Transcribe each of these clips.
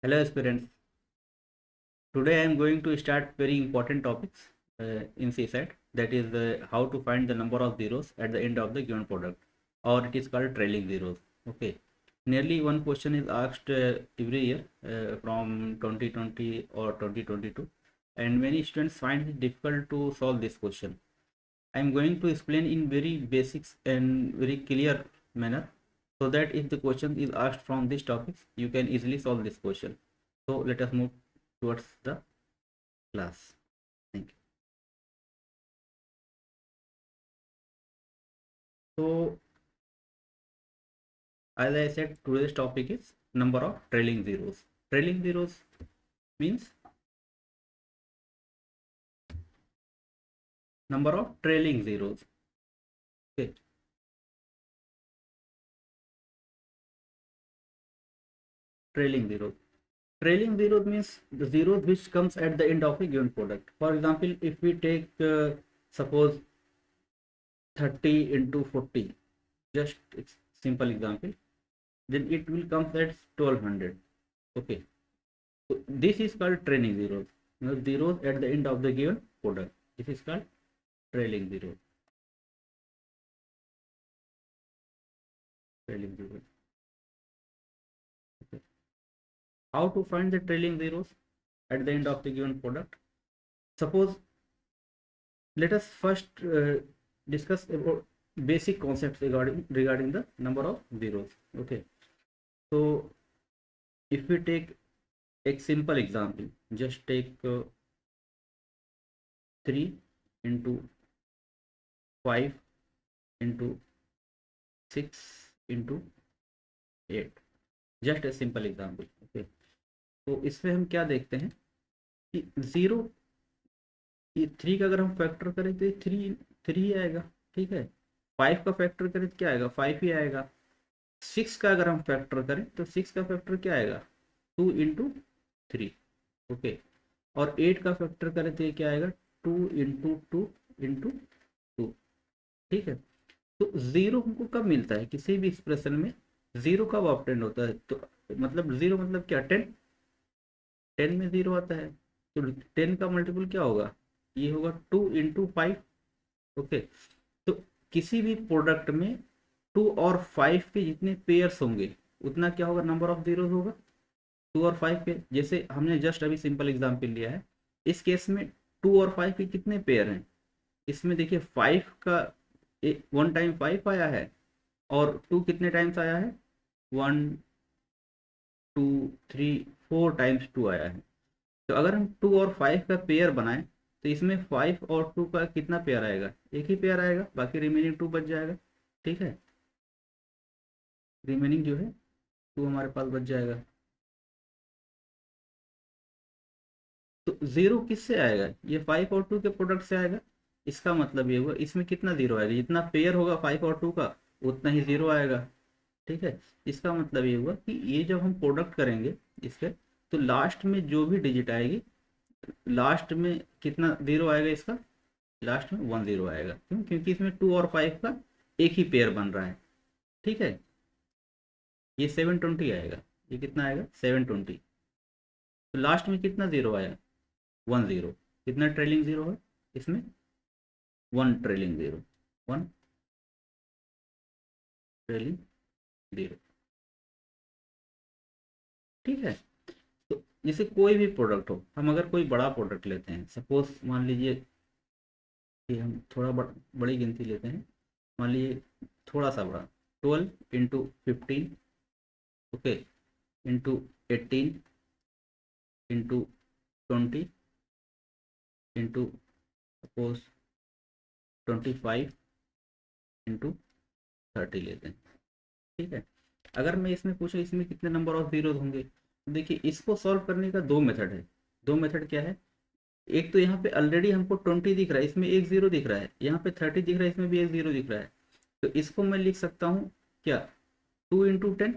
Hello aspirants. Today I am going to start very important topics in CSAT, that is how to find the number of zeros at the end of the given product, or it is called trailing zeros. Okay. Nearly one question is asked every year from 2020 or 2022, and many students find it difficult to solve this question. I am going to explain in very basics and very clear manner, so that if the question is asked from this topics, you can easily solve this question. So let us move towards the class. Thank you. So as I said, today's topic is number of trailing zeros. Trailing zeros means number of trailing zeros. Okay. Trailing zeros. Trailing zeros means the zeros which comes at the end of a given product. For example, if we take suppose 30 into 40, just simple example, then it will come at 1200. Okay. So this is called trailing zeros. Zeros at the end of the given product. This is called trailing zeros. Trailing zeros. Okay. How to find the trailing zeros at the end of the given product? Suppose, let us first discuss about basic concepts regarding the number of zeros. Okay. So if we take a simple example, just take 3 into 5 into 6 into 8, just a simple example. Okay. तो इसमें हम क्या देखते हैं कि zero, ये 3 का अगर हम फैक्टर करें तो ये 3 ही आएगा. ठीक है. 5 का फैक्टर करें तो क्या आएगा? 5 ही आएगा. 6 का अगर हम फैक्टर करें तो 6 का फैक्टर क्या आएगा? 2 इंटू 3. ओके. और 8 का फैक्टर करें तो ये क्या आएगा? 2 इंटू 2 इंटू 2. ठीक है. तो जीरो हमको कब मिलता है? किसी भी एक्सप्रेशन में जीरो कब ऑब्टेंड होता है? तो मतलब जीरो मतलब क्या? 10. 10 में जीरो आता है. तो 10 का मल्टीपल क्या होगा? ये होगा 2 इंटू 5. ओके. तो किसी भी प्रोडक्ट में 2 और 5 के जितने पेयर्स होंगे उतना क्या होगा? नंबर ऑफ जीरोस होगा. 2 और 5 के, जैसे हमने जस्ट अभी सिंपल एग्जांपल लिया है, इस केस में 2 और 5 के कितने पेयर हैं? इसमें देखिए 5 का 1 टाइम 5 आया है, और 2 कितने टाइम्स आया है? 1 2 3 4 टाइम्स 2 आया है. तो अगर हम 2 और 5 का पेयर बनाएं तो इसमें 5 और 2 का कितना पेयर आएगा? एक ही पेयर आएगा, बाकी रिमेनिंग 2 बच जाएगा. ठीक है. रिमेनिंग जो है 2 हमारे पास बच जाएगा. तो जीरो किससे आएगा? ये 5 और 2 के प्रोडक्ट से आएगा. इसका मतलब ये हुआ इसमें कितना जीरो आएगा? जितना पेयर होगा 5 और 2 का उतना ही जीरो आएगा. ठीक है. इसका मतलब ये हुआ कि ये जब हम प्रोडक्ट करेंगे इसके, तो लास्ट में जो भी डिजिट आएगी, लास्ट में कितना जीरो आएगा? इसका लास्ट में 1 जीरो आएगा. क्यों? क्योंकि इसमें 2 और 5 का एक ही पेयर बन रहा है. ठीक है. ये 720 आएगा. ये कितना आएगा? 720. तो लास्ट में कितना जीरो आया? 1 जीरो. कितना ट्रेलिंग जीरो है इसमें? 1 ट्रेलिंग जीरो. 1 trailing zero. ठीक है. तो जैसे कोई भी प्रोडक्ट हो, हम अगर कोई बड़ा प्रोडक्ट लेते हैं, सपोज मान लीजिए कि हम थोड़ा बड़ी गिनती लेते हैं. मान लीजिए थोड़ा सा बड़ा, 12 into 15. Okay. Into 18 into 20 into suppose 25 into 30 लेते हैं. ठीक है. अगर मैं इसमें पूछूं इसमें कितने नंबर ऑफ जीरोज होंगे, तो देखिए इसको सॉल्व करने का दो मेथड है. दो मेथड क्या है? एक तो यहाँ पे ऑलरेडी हमको 20 दिख रहा है, इसमें एक जीरो दिख रहा है. यहाँ पे 30 दिख रहा है, इसमें भी एक जीरो दिख रहा है. तो इसको मैं लिख सकता हूँ क्या? 2 इंटू 10.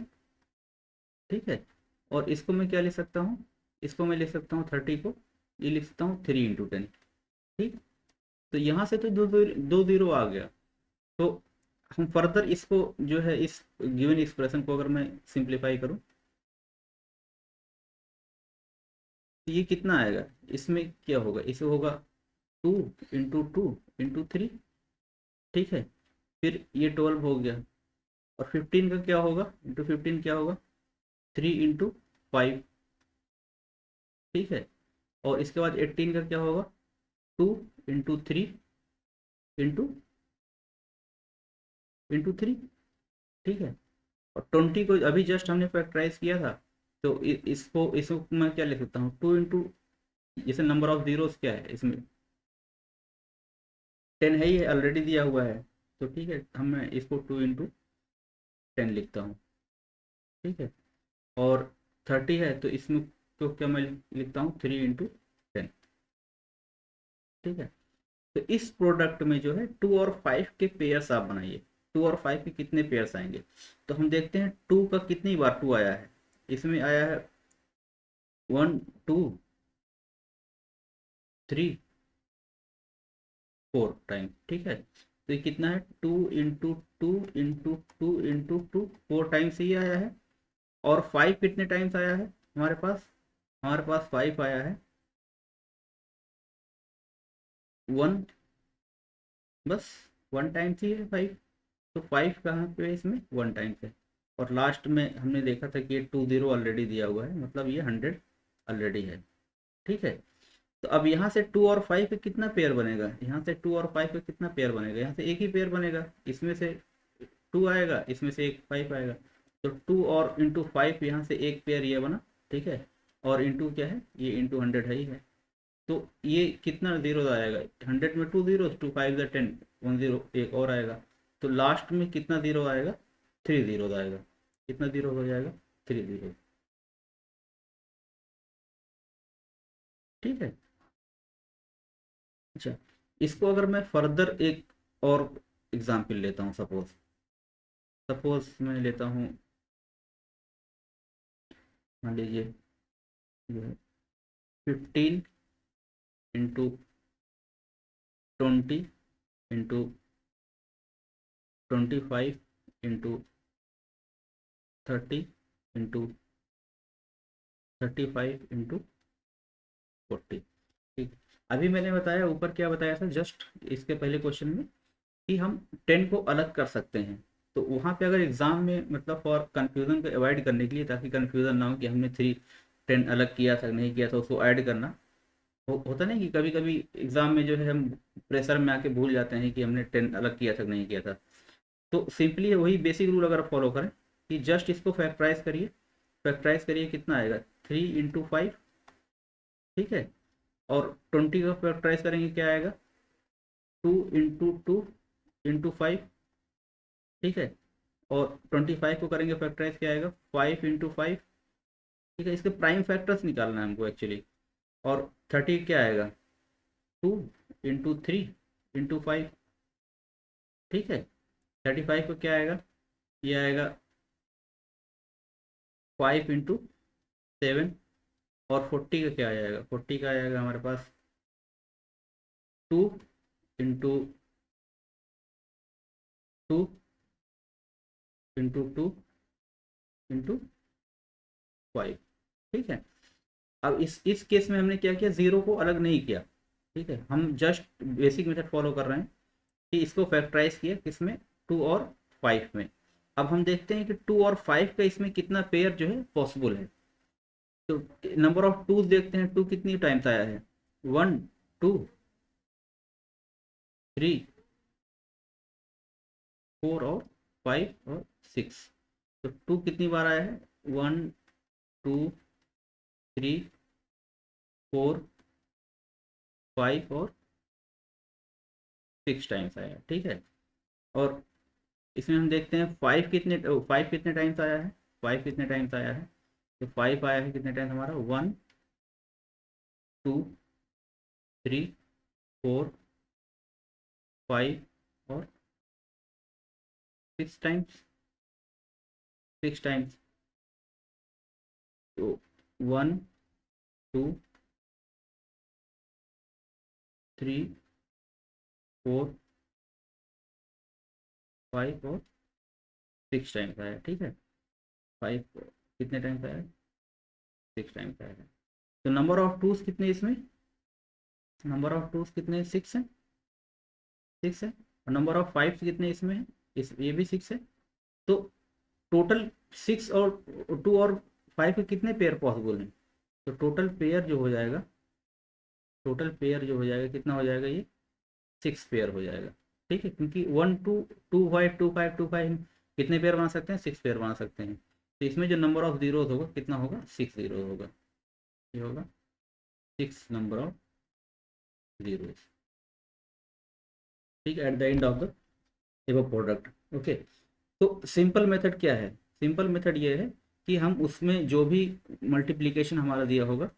ठीक है. और इसको मैं क्या लिख सकता हूँ? इसको मैं लिख सकता हूँ 30 को, ये लिख सकता हूँ 3 इंटू 10. ठीक. तो यहाँ से तो दो जीरो आ गया. तो हम फर्दर इसको जो है, इस गिवन एक्सप्रेशन को अगर मैं सिंप्लीफाई करूँ, तो ये कितना आएगा, इसमें क्या होगा, इसे होगा 2 × 2 × 3, ठीक है। फिर ये 12 हो गया, और 15 का क्या होगा, इंटू 15 क्या होगा, 3 × 5, ठीक है। और इसके बाद 18 का क्या होगा, 2 × 3 × 3, ठीक है। और 20 को अभी जस्ट हमने फैक्टराइज किया था, तो इसको मैं क्या लिख सकता हूँ, 2 जैसे नंबर ऑफ जीरोस क्या है इसमें, 10 है, ये ऑलरेडी दिया हुआ है, तो ठीक है, हम मैं इसको 2 × 10 लिखता हूँ, ठीक है। और 30 है, तो इसमें तो क्या मैं लिखता हूँ, 3 × 10, ठीक है। तो इस प्रोडक्ट में जो है 2 और 5 के पेयर्स आप बनाइए, 2 और 5 के कितने पेयर्स आएंगे। तो हम देखते हैं 2 का कितनी बार 2 आया है, इसमें आया है 1 2 3 4 टाइम, ठीक है। तो ये कितना है, 2 × 2 × 2 × 2 4 टाइम्स ही आया है। और 5 कितने टाइम्स आया है हमारे पास 5 आया है 1, बस 1 टाइम्स ही है 5। तो 5 कहाँ पे है, इसमें 1 टाइम्स है। और लास्ट में हमने देखा था कि ये 20 ऑलरेडी दिया हुआ है, मतलब ये 100 ऑलरेडी है, ठीक है। तो अब यहाँ से 2 और 5 पे कितना पेयर बनेगा, यहाँ से 2 और 5 पे कितना पेयर बनेगा, यहाँ से एक ही पेयर बनेगा, इसमें से 2 आएगा, इसमें से एक 5 आएगा। तो 2 और इंटू 5, यहाँ से एक पेयर ये बना, ठीक है। और इंटू क्या है, ये इंटू 100 है ही है। तो ये कितना जीरो आएगा, 100 में 2 जीरो, 2 5 10, 1 जीरो एक और आएगा। तो लास्ट में कितना जीरो आएगा, 3 जीरो आएगा। कितना जीरो हो जाएगा, 3 जीरो, ठीक है। अच्छा, इसको अगर मैं फर्दर एक और एग्जाम्पल लेता हूँ, सपोज सपोज मैं लेता हूँ, मान लीजिए जो है 15 × 20 × 25 × 30 × 35 × 40, ठीक। अभी मैंने बताया, ऊपर क्या बताया था जस्ट इसके पहले क्वेश्चन में, कि हम 10 को अलग कर सकते हैं। तो वहाँ पे अगर एग्जाम में, मतलब फॉर कंफ्यूजन को अवॉइड करने के लिए, ताकि कंफ्यूजन ना हो कि हमने 10 अलग किया था नहीं किया था, उसको ऐड करना होता नहीं, कि कभी कभी एग्जाम में जो है हम प्रेशर में आके भूल जाते हैं कि हमने 10 अलग किया था नहीं किया था। तो सिंपली वही बेसिक रूल अगर फॉलो करें, कि जस्ट इसको फैक्टराइज करिए कितना आएगा, 3 × 5, ठीक है। और 20 का फैक्टराइज करेंगे क्या आएगा, 2 × 2 × 5, ठीक है। और 25 को करेंगे फैक्टराइज क्या आएगा, 5 × 5, ठीक है। इसके प्राइम फैक्टर्स निकालना है हमको एक्चुअली। और 30 क्या आएगा, 2 × 3 × 5, ठीक है। 35 को क्या आएगा, ये आएगा 5 × 7। और 40 का क्या आ जाएगा, 40 का आएगा हमारे पास 2 × 2 × 2 × 5, ठीक है। अब इस केस में हमने क्या किया, जीरो को अलग नहीं किया, ठीक है। हम जस्ट बेसिक मेथड फॉलो कर रहे हैं, कि इसको फैक्टराइज किया किसमें, 2 और 5 में। अब हम देखते हैं कि 2 और 5 का इसमें कितना पेयर जो है पॉसिबल है। तो नंबर ऑफ टूज देखते हैं, 2 कितनी टाइम्स आया है, 1 2 3 4 और 5 और 6। तो 2 कितनी बार आया है, 1 2 3 4 5 और 6 टाइम्स आया है, ठीक है। और इसमें हम देखते हैं 5 कितने टाइम्स आया है, 5 कितने टाइम्स आया है। तो 5 आया है कितने टाइम्स हमारा, 1 2 3 4 5 और 6 टाइम्स, 6 टाइम्स। तो 1 2 3 4 5 और 6 टाइम्स आया, ठीक है। 5 कितने टाइम्स आया, 6 टाइम्स आया है। तो नंबर ऑफ टूज कितने इसमें, नंबर ऑफ टूज कितने, 6 है, 6 है। और नंबर ऑफ फाइव कितने इसमें है, ये भी 6 है। तो टोटल 6 और 2 और 5 के कितने पेयर पॉसिबल हैं, तो टोटल पेयर जो हो जाएगा, टोटल पेयर जो हो जाएगा कितना हो जाएगा, ये 6 पेयर हो जाएगा। ठीक है, क्योंकि 1 2 2 5 2 5 2 5 कितने पेयर बना सकते हैं, 6 पेयर बना सकते हैं। तो इसमें जो नंबर ऑफ जीरोज होगा कितना होगा, 6 जीरो होगा, ये होगा 6 नंबर ऑफ जीरोज। ठीक है, eight the end of the above product. Okay, तो सिंपल मेथड क्या है, सिंपल मेथड ये है कि हम उसमें जो भी मल्टीप्लिकेशन हमारा दिया होगा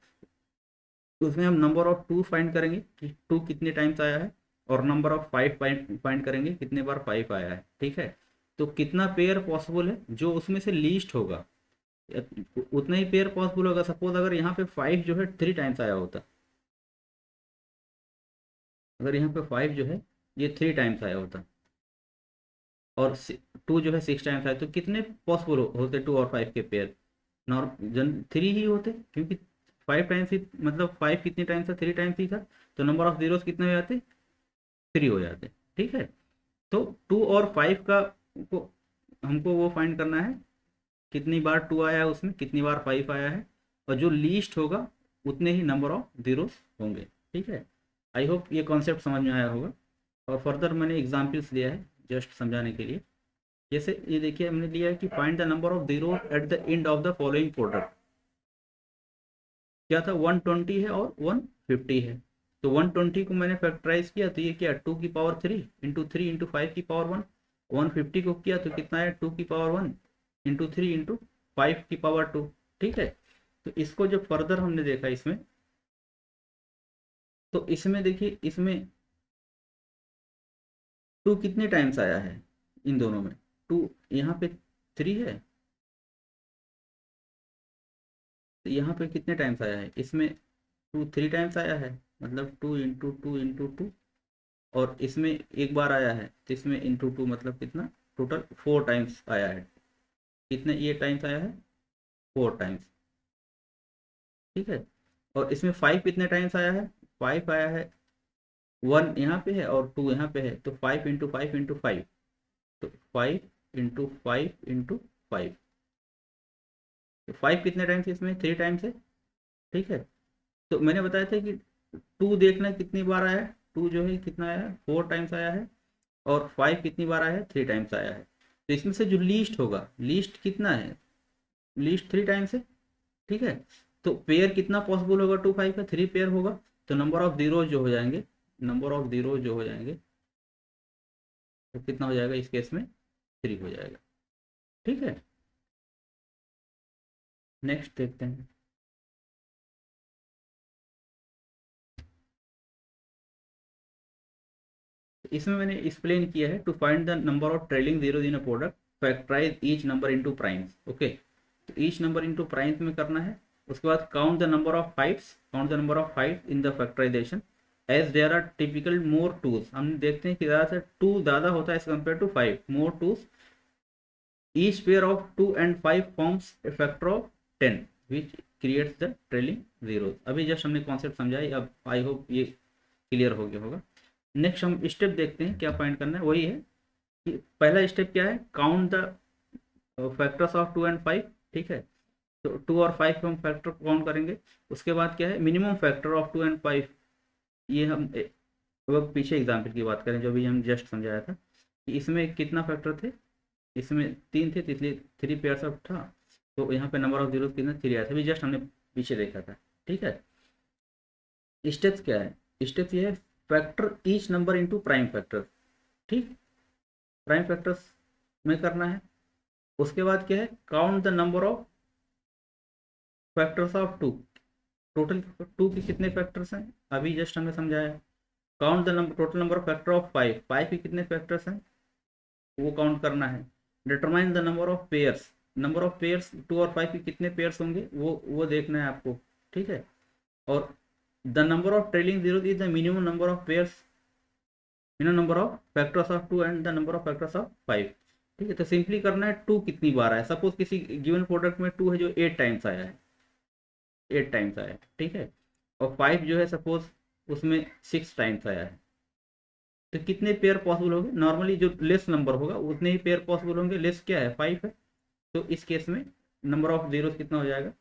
उसमें हम नंबर ऑफ टू फाइंड करेंगे कि टू कितने टाइम्स आया है, और नंबर ऑफ फाइव फाइंड करेंगे कितने बार फाइव आया है। ठीक है, तो कितना पेयर पॉसिबल है, जो उसमें से लीस्ट होगा उतना ही पेयर पॉसिबल होगा। सपोज अगर यहाँ पे 5 जो है 3 टाइम्स आया होता, अगर यहाँ पे 5 जो है ये 3 टाइम्स आया होता, और 2 जो है 6 टाइम्स आया, तो कितने पॉसिबल होते 2 और 5 के पेयर, नॉर्म 3 ही होते, क्योंकि 5 टाइम्स ही, मतलब 5 कितने टाइम्स था, 3 टाइम्स ही था। तो नंबर ऑफ जीरोस कितने हो जाते, 3 हो जाते। ठीक है, तो 2 और 5 का को हमको वो फाइंड करना है, कितनी बार 2 आया है उसमें, कितनी बार 5 आया है, और जो लीस्ट होगा उतने ही नंबर ऑफ जीरोस होंगे। ठीक है, आई होप ये कॉन्सेप्ट समझ में आया होगा। और फर्दर मैंने एग्जाम्पल्स लिया है जस्ट समझाने के लिए। जैसे ये देखिए हमने लिया है कि find the number of zero at the end of the following product. क्या था, 120 है और 150 है। तो 120 को मैंने फैक्टराइज किया तो ये क्या, 2 की पावर 3 इंटू 3 इंटू 5 की पावर 1। 150 को किया तो कितना है, 2 की पावर 1 इंटू 3 इंटू 5 की पावर 2। ठीक है, तो इसको जब फर्दर हमने देखा इसमें, तो इसमें देखिए इसमें 2 कितने टाइम्स आया है, इन दोनों में 2, यहाँ पे 3 है, तो यहाँ पे कितने टाइम्स आया है, इसमें 2 3 टाइम्स आया है, मतलब 2 इंटू 2 इंटू 2। और इसमें एक बार आया है, तो इसमें इंटू 2 मतलब कितना, टोटल 4 टाइम्स आया है। कितने ये टाइम्स आया है, 4 टाइम्स। ठीक है, और इसमें 5 कितने टाइम्स आया है, 5 आया है, 1 यहाँ पे है और 2 यहाँ पे है, तो 5 इंटू 5 इंटू 5, तो 5 इंटू 5 इंटू 5, तो 5 कितने टाइम्स, इसमें 3 टाइम्स है। ठीक है, तो मैंने बताया था कि 2 देखना कितनी बार आया है, 2 जो है कितना आया है, 4 टाइम्स आया है, और 5 कितनी बार आया है, 3 टाइम्स आया है। तो इसमें से जो लीस्ट होगा, लीस्ट कितना है, लीस्ट 3 टाइम्स है। ठीक है, तो पेयर कितना पॉसिबल होगा, 2 5 का 3 पेयर होगा। तो नंबर ऑफ जीरो जो हो जाएंगे, नंबर ऑफ जीरो जो हो जाएंगे, तो कितना हो जाएगा इस केस में, 3 हो जाएगा। ठीक है, नेक्स्ट देखते हैं। इसमें मैंने एक्सप्लेन किया है, to find the number of trailing zero in a product factorise each number into primes. Okay, तो ईच नंबर इनटू प्राइम्स में करना है। उसके बाद count the number of fives, count the number of five in the factorisation as there are typical more twos. हम देखते हैं कि ज़्यादा से 2 ज़्यादा होता है as compare to 5, more twos. Each pair of 2 and 5 forms a factor of 10 which creates the trailing zero. अभी जस्ट हमने कॉन्सेप्ट समझाई, अब आई होप ये क्लियर हो गया होगा। नेक्स्ट हम स्टेप देखते हैं, क्या फाइंड करना है, वही है कि पहला स्टेप क्या है, count the factors of 2 and 5। ठीक है, तो 2 और 5 को हम फैक्टर काउंट करेंगे। उसके बाद क्या है, मिनिमम फैक्टर ऑफ 2 एंड 5। ये हम वो पीछे एग्जाम्पल की बात करें जो भी हम जस्ट समझाया था कि इसमें कितना फैक्टर थे, इसमें 3 थे, तो इसलिए 3 पेयर्स ऑफ था। तो यहाँ पे नंबर ऑफ जीरो कितना, 3 आया था, अभी जस्ट हमने पीछे देखा था। ठीक है, स्टेप्स क्या है, स्टेप्स ये है, factor each number into prime factor. ठीक, प्राइम फैक्टर्स में करना है। उसके बाद क्या है, count the number of factors of 2। Total 2 के कितने फैक्टर्स हैं, अभी जस्ट हमने समझाया। Count the number, total number of factor of 5, 5 के कितने फैक्टर्स हैं वो काउंट करना है। Determine the number of pairs, number of pairs 2 और 5 के कितने पेयर्स होंगे वो देखना है आपको। ठीक है, और the number of trailing zero is the minimum number of pairs, minimum number of factors of 2 and the number of factors of 5। ठीक है, तो सिंपली करना है 2 कितनी बार आया, सपोज किसी गिवन प्रोडक्ट में 2 है जो 8 टाइम्स आया है, 8 टाइम्स आया है, ठीक है। और 5 जो है सपोज उसमें 6 टाइम्स आया है, तो कितने पेयर पॉसिबल होंगे? नॉर्मली जो लेस नंबर होगा उतने ही पेयर पॉसिबल होंगे। लेस क्या है? 5 है, तो इस केस में नंबर ऑफ जीरो कितना हो जाएगा?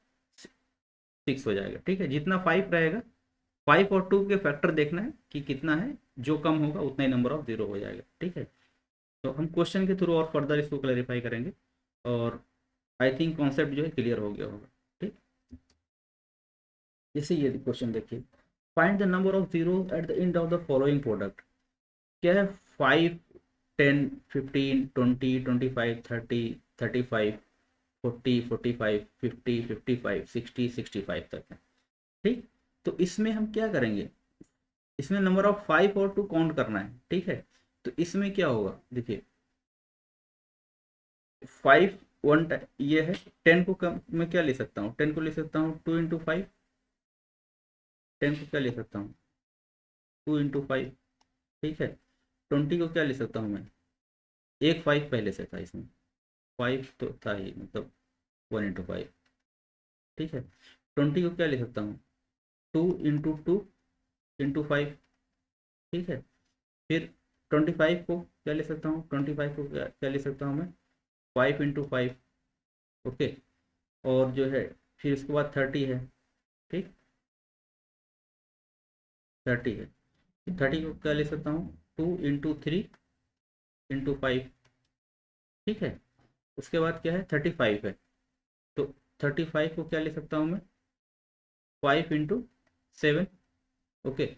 6 हो जाएगा, ठीक है। जितना 5 रहेगा, 5 और 2 के फैक्टर देखना है कि कितना है, जो कम होगा उतना ही नंबर ऑफ जीरो हो जाएगा, ठीक है। तो हम क्वेश्चन के थ्रू और फर्दर इसको क्लैरिफाई करेंगे, और आई थिंक कॉन्सेप्ट जो है क्लियर हो गया होगा, ठीक। जैसे ये क्वेश्चन देखिए, find the number of zero at the end of the following product. क्या है? 5, 10, 15, 20, 25, 30, 35, 40, 45, 50, 55, 60, 65 तक है, ठीक। तो इसमें हम क्या करेंगे? इसमें नंबर ऑफ 5 और 2 काउंट करना है, ठीक है। तो इसमें क्या होगा, देखिए 5 वन ये है। 10 को मैं क्या ले सकता हूँ? 10 को ले सकता हूँ 2 × 5। 10 को क्या ले सकता हूँ? 2 × 5, ठीक है। 20 को क्या ले सकता हूँ मैं? एक 5 पहले से था इसमें, 5 तो था ही, मतलब 1 × 5, ठीक है। 20 को क्या ले सकता हूँ? 2 × 2 × 5, ठीक है। फिर 25 को क्या ले सकता हूँ? 25 को क्या ले सकता हूँ मैं? 5 × 5, ओके। और जो है फिर उसके बाद 30 है, ठीक। 30 है, 30 को क्या ले सकता हूँ? 2 × 3 × 5, ठीक है। उसके बाद क्या है? 35 है, तो 35 को क्या ले सकता हूँ मैं? 5 × 7, ओके।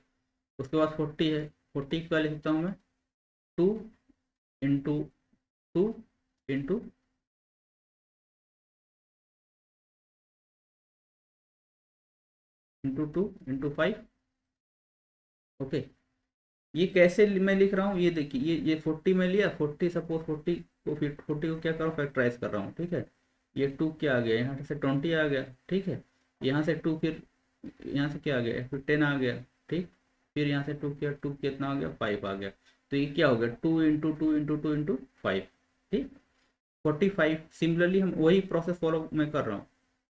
उसके बाद 40 है, 40 को क्या ले सकता हूँ मैं? 2 × 2 × 2 × 5, ओके। ये कैसे मैं लिख रहा हूँ, ये देखिए, ये 40 में लिया, 40 सपोज 40 को, फिर 40 को क्या करो? फैक्टराइज कर रहा हूँ, ठीक है। ये 2 क्या आ गया? यहाँ से 20 आ गया, ठीक है। यहाँ से 2, फिर यहाँ से क्या आ गया? फिर 10 आ गया, ठीक। फिर यहाँ से 2 किया, 2 कितना आ गया? 5 आ गया। तो ये क्या हो गया? 2 × 2 × 2 × 5, ठीक। 45 सिमिलरली हम वही प्रोसेस फॉलो मैं कर रहा हूँ,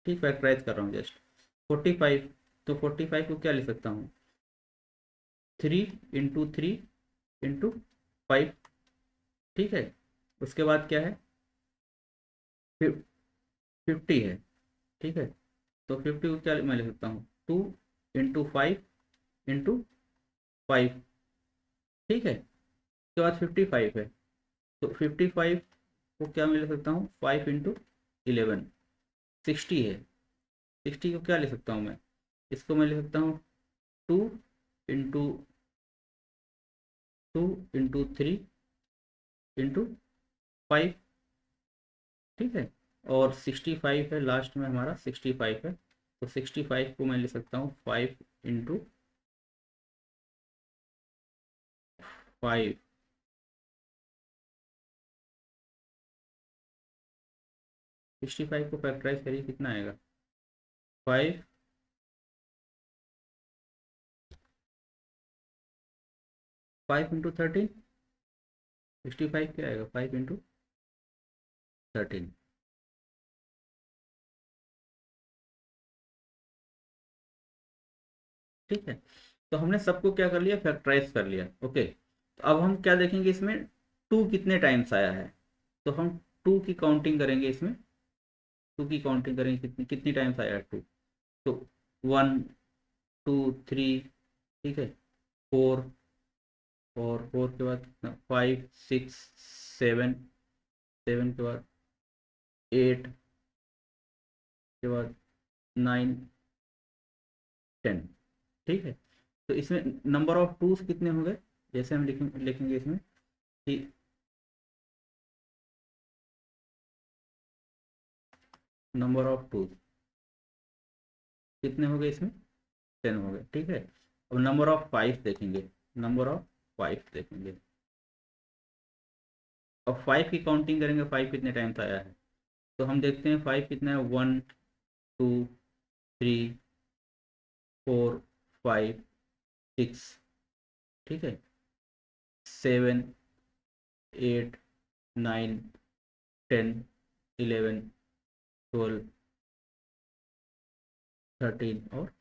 ठीक। फैक्टराइज कर रहा हूँ जस्ट 45। तो 45 को क्या लिख सकता हूँ? 3 × 3 × 5, ठीक है। उसके बाद क्या है? 50 है, ठीक है। तो 50 को क्या मैं लिख सकता हूँ? 2 × 5 × 5, ठीक है। उसके बाद 55 है, तो 55 को क्या मैं लिख सकता हूँ? 5 × 11, 60 है। 60 को क्या ले सकता हूँ मैं? इसको मैं ले सकता हूँ 2 × 3 × 5, ठीक है। और 65 है, लास्ट में हमारा 65 है, तो 65 को मैं ले सकता हूँ 5 × 5। 65 को फैक्टराइज करिए, कितना आएगा? 5 5 × 13, 65 क्या आएगा? 5 × 13, ठीक है। तो हमने सबको क्या कर लिया? फैक्टराइज कर लिया, ओके। तो अब हम क्या देखेंगे इसमें? 2 कितने टाइम्स आया है, तो हम 2 की काउंटिंग करेंगे इसमें। 2 की काउंटिंग करेंगे, कितनी कितनी टाइम्स आया है 2? तो 1 2 3, ठीक है। 4, और 4 के बाद 5 6 7, 7 के बाद 8 के बाद 9 10, ठीक है। तो इसमें नंबर ऑफ टूज कितने हो गए? जैसे हम लिखेंगे इसमें कि नंबर ऑफ टूज कितने हो गए इसमें? 10 हो गए, ठीक है। अब नंबर ऑफ 5 देखेंगे, नंबर ऑफ 5 देखेंगे। अब 5 की काउंटिंग करेंगे, 5 कितने टाइम्स आया है, तो हम देखते हैं 5 कितना है? 1 2 3 4 5 6, ठीक है। 7 8 9 10 11 12 13 और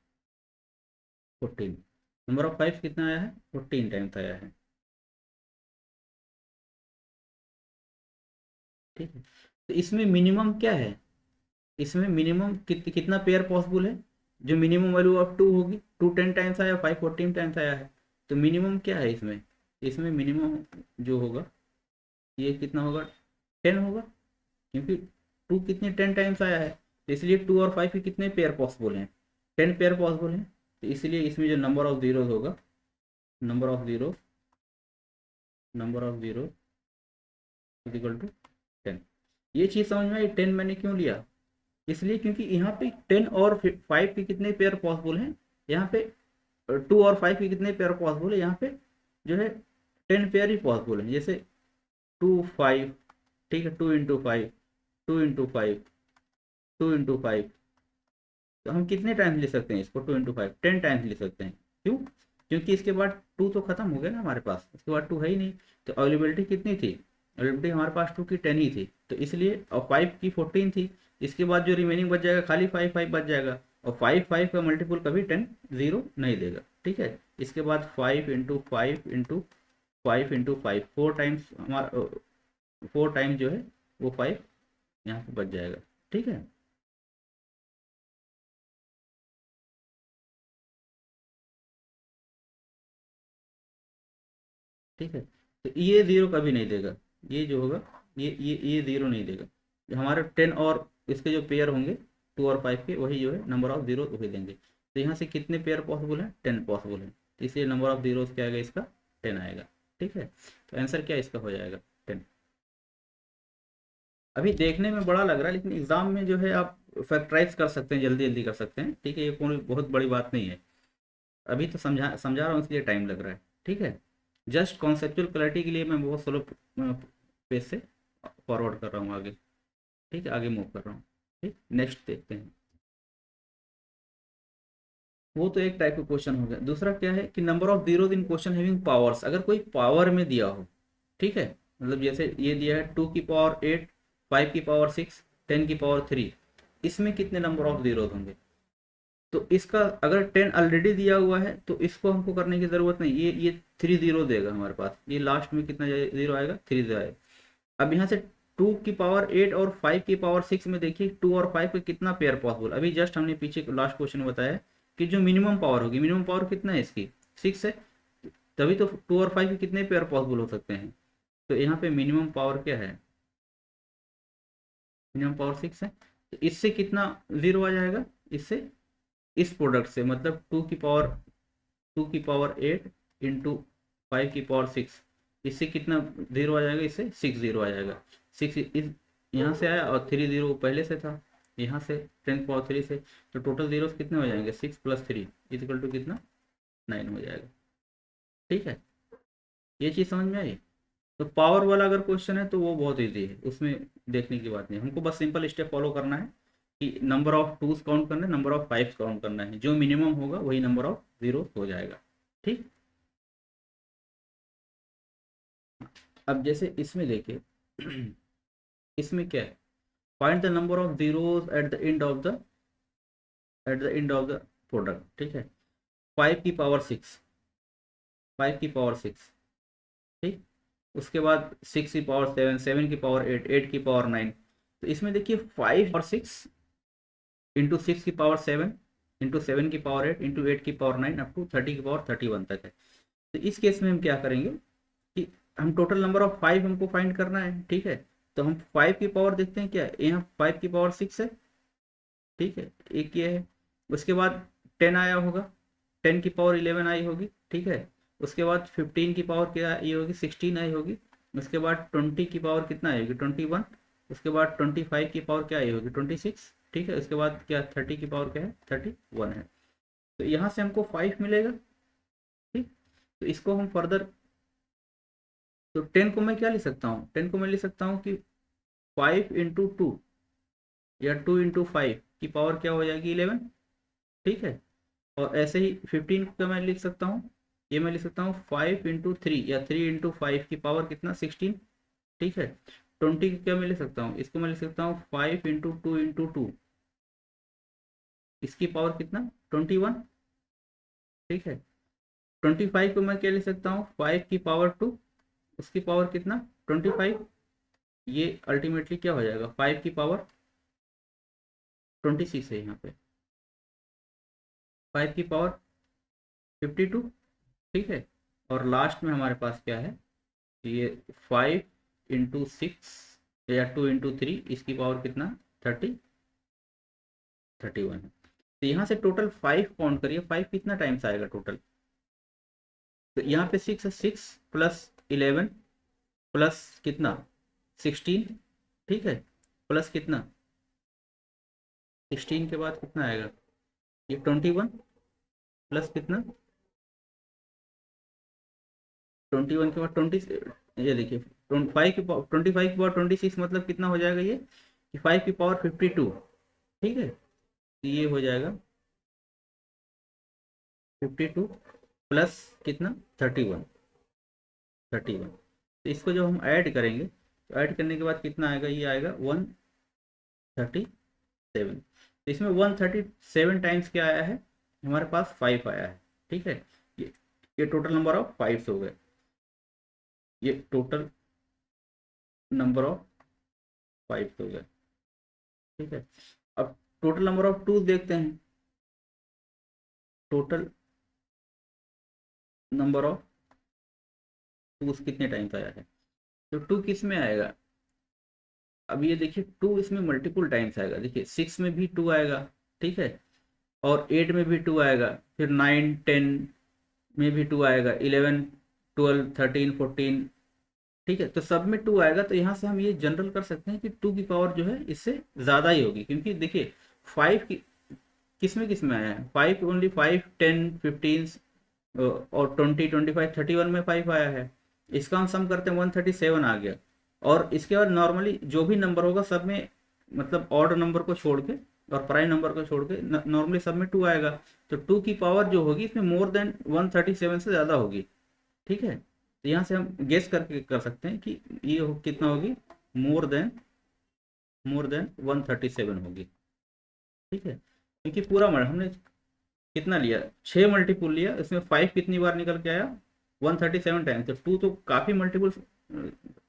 14। नंबर ऑफ 5 कितना आया है? 14 टाइम्स आया है। ठीक है, तो इसमें मिनिमम क्या है? इसमें मिनिमम कितना पेयर पॉसिबल है? जो मिनिमम वैल्यू ऑफ 2 होगी, 2 10 टाइम्स आया, 5 14 टाइम्स आया है। तो मिनिमम क्या है इसमें? इसमें मिनिमम जो होगा, ये कितना होगा? 10 होगा, क्योंकि 2 कितने 10 टाइम्स आया है, तो इसलिए 2 और 5 के कितने पेयर पॉसिबल हैं? 10 पेयर पॉसिबल हैं। तो इसलिए इसमें जो नंबर ऑफ जीरोज होगा, number of zero, number of zero is equal to 10। ये चीज़ समझ में आई? 10 मैंने क्यों लिया? इसलिए क्योंकि यहाँ पे 10 और 5 के कितने पेयर पॉसिबल हैं, यहाँ पे 2 और 5 के कितने पेयर पॉसिबल है, यहाँ पे जो है 10 पेयर ही पॉसिबल है। जैसे 2 5, ठीक है, 2 × 5, 2 × 5, 2 × 5। तो हम कितने टाइम्स ले सकते हैं इसको? 2 × 5 10 टाइम्स ले सकते हैं। क्यों? क्योंकि इसके बाद 2 तो खत्म हो गया ना हमारे पास, इसके बाद 2 है ही नहीं। तो अवेलेबिलिटी कितनी थी? अवेलेबिलिटी हमारे पास 2 की 10 ही थी, तो इसलिए, और 5 की 14 थी। इसके बाद जो रिमेनिंग बच जाएगा, खाली 5 5 बच जाएगा। और 5 5 का मल्टीपल कभी 10 0 नहीं देगा। ठीक है, इसके बाद 5 × 5 × 5 × 5 4 टाइम्स हमारा, 4 टाइम्स जो है वो 5 यहाँ पे बच जाएगा। ठीक है, ठीक है, तो ये जीरो कभी नहीं देगा। ये जो होगा, ये जीरो नहीं देगा। जो हमारे 10 और इसके जो पेयर होंगे 2 और 5 के, वही जो है नंबर ऑफ जीरो वही देंगे। तो यहाँ से कितने पेयर पॉसिबल है? 10 पॉसिबल है। तो इसलिए नंबर ऑफ जीरोस क्या आएगा इसका? 10 आएगा। ठीक है, तो आंसर क्या इसका हो जाएगा? 10। अभी देखने में बड़ा लग रहा है, लेकिन एग्जाम में जो है आप फैक्टराइज कर सकते हैं, जल्दी जल्दी कर सकते हैं। ठीक है, ये कोई बहुत बड़ी बात नहीं है। अभी तो समझा समझा रहा हूँ, इसलिए टाइम लग रहा है। ठीक है, जस्ट कॉन्सेप्चुअल क्लैरिटी के लिए मैं बहुत स्लो पेज से फॉरवर्ड कर रहा हूँ आगे। ठीक है, आगे मूव कर रहा हूँ। ठीक, नेक्स्ट देखते हैं। वो तो एक टाइप का क्वेश्चन हो गया। दूसरा क्या है कि number of zeros in question having powers, अगर कोई पावर में दिया हो। ठीक है, मतलब जैसे ये दिया है 2 की पावर 8, 5 की पावर 6, 10 की पावर 3, इसमें कितने नंबर ऑफ जीरोस होंगे? तो इसका अगर 10 ऑलरेडी दिया हुआ है तो इसको हमको करने की ज़रूरत नहीं। ये 3 जीरो देगा हमारे पास। ये लास्ट में कितना जीरो आएगा? 3 जीरो आएगा। अब यहाँ से 2 की पावर 8 और 5 की पावर 6 में देखिए 2 और 5 का कितना पेयर पॉसिबल। अभी जस्ट हमने पीछे लास्ट क्वेश्चन में बताया कि जो मिनिमम पावर होगी, मिनिमम पावर कितना है इसकी? 6 है। तभी तो 2 और 5 के कितने पेयर पॉसिबल हो सकते हैं? तो यहाँ पे मिनिमम पावर क्या है? मिनिमम पावर 6 है। तो इससे कितना जीरो आ जाएगा? इससे, इस प्रोडक्ट से, मतलब 2 की पावर 8 इंटू 5 की पावर 6, इससे कितना जीरो आ जाएगा? इससे 6 जीरो आ जाएगा। 6 इस यहाँ से आया, और 3 जीरो पहले से था यहाँ से, 10 की पावर 3 से। तो टोटल जीरो कितने हो जाएंगे? 6 + 3 इक्वल टू कितना? 9 हो जाएगा। ठीक है, ये चीज़ समझ में आई? तो पावर वाला अगर क्वेश्चन है तो वो बहुत ईजी है, उसमें देखने की बात नहीं। हमको बस सिंपल स्टेप फॉलो करना है कि नंबर ऑफ टूज काउंट करना है, नंबर ऑफ फाइव्स काउंट करना है। जो मिनिमम होगा वही नंबर ऑफ जीरो हो जाएगा। ठीक, अब जैसे इसमें देखिए, इसमें क्या है? Find the number of zeros eight the end of the product. ठीक है, 5 की पावर 6, 5 की पावर 6, ठीक। उसके बाद 6 की पावर 7, 7 की पावर 8, 8 की पावर 9। तो इसमें देखिए 5 और 6 इंटू 6 की पावर 7 इंटू 7 की पावर 8 इंटू 8 की पावर 9 अप टू 30 की पावर 31 तक है। तो इस केस में हम क्या करेंगे कि हम टोटल नंबर ऑफ 5 हमको फाइंड करना है। ठीक है, तो हम 5 की पावर देखते हैं क्या है। यहाँ 5 की पावर 6 है। ठीक है, एक ये है। उसके बाद 10 आया होगा, 10 की पावर 11 आई होगी। ठीक है, उसके बाद 15 की पावर क्या आई होगी? 16 आई होगी। उसके बाद 20 की पावर कितना आई होगी? 21। उसके बाद 25 की पावर क्या आई होगी? 26। ठीक है, उसके बाद क्या 30 की पावर क्या है? 31 है। तो यहाँ से हमको 5 मिलेगा। ठीक, तो इसको हम फर्दर, तो 10 को मैं क्या लिख सकता हूँ? 10 को मैं लिख सकता हूँ कि 5 × 2 या 2 × 5 की पावर क्या हो जाएगी? 11। ठीक है, और ऐसे ही 15 का मैं लिख सकता हूँ, ये मैं लिख सकता हूँ 5 × 3 या 3 × 5 की पावर कितना? 16। ठीक है, 20 क्या मैं लिख सकता हूँ? इसको मैं लिख सकता हूँ 5 × 2 × 2 इसकी पावर कितना 21, ठीक है। 25 को मैं क्या लिख सकता हूँ 5 की पावर 2, उसकी पावर कितना 25, ये अल्टीमेटली क्या हो जाएगा 5 की पावर 26 है यहाँ पे, 5 की पावर 52, ठीक है। और लास्ट में हमारे पास क्या है, ये 5 × 6 या 2 × 3, इसकी पावर कितना 31 है। तो यहाँ से टोटल 5 काउंट करिए, 5 कितना टाइम्स आएगा टोटल, तो यहाँ पे 6 है, 6 प्लस 11 प्लस कितना 16, ठीक है, प्लस कितना 16 के बाद कितना आएगा ये 21 प्लस कितना 21 के बाद 20, ये देखिए 25 की पावर 26 मतलब कितना हो जाएगा ये कि 5 की पावर 52, ठीक है। तो ये हो जाएगा 52 प्लस कितना 31। तो इसको जब हम ऐड करेंगे तो ऐड करने के बाद कितना आएगा, ये आएगा 137। तो इसमें 137 टाइम्स क्या आया है हमारे पास 5 आया है, ठीक है। ये टोटल नंबर ऑफ 5 हो गए, ये टोटल नंबर ऑफ 5 हो गए, ठीक है। अब टोटल नंबर ऑफ 2 देखते हैं, टोटल नंबर ऑफ 2 कितने टाइम्स आया है, तो 2 किस में आएगा, अब ये देखिए 2 इसमें मल्टीपल टाइम्स आएगा, देखिए 6 में भी 2 आएगा, ठीक है, और 8 में भी 2 आएगा, फिर 9 10 में भी 2 आएगा, 11 12 13 14, ठीक है। तो सब में 2 आएगा, तो यहाँ से हम ये जनरल कर सकते हैं कि 2 की पावर जो है इससे ज़्यादा ही होगी, क्योंकि देखिए 5 की किस में आया है 5 ओनली, 5 10 15 और 20 25 31 में 5 आया है, इसका हम सम करते हैं 137 आ गया। और इसके बाद नॉर्मली जो भी नंबर होगा सब में, मतलब ऑड नंबर को छोड़ के और प्राइम नंबर को छोड़ के नॉर्मली सब में 2 आएगा, तो 2 की पावर जो होगी इसमें मोर देन 137 से ज़्यादा होगी, ठीक है। तो यहाँ से हम गेस करके कर सकते हैं कि ये कितना होगी, मोर देन 137 होगी, ठीक है। क्योंकि पूरा हमने कितना लिया 6 मल्टीपुल लिया, इसमें 5 कितनी बार निकल के आया 137 टाइम, तो 2 तो काफ़ी मल्टीपुल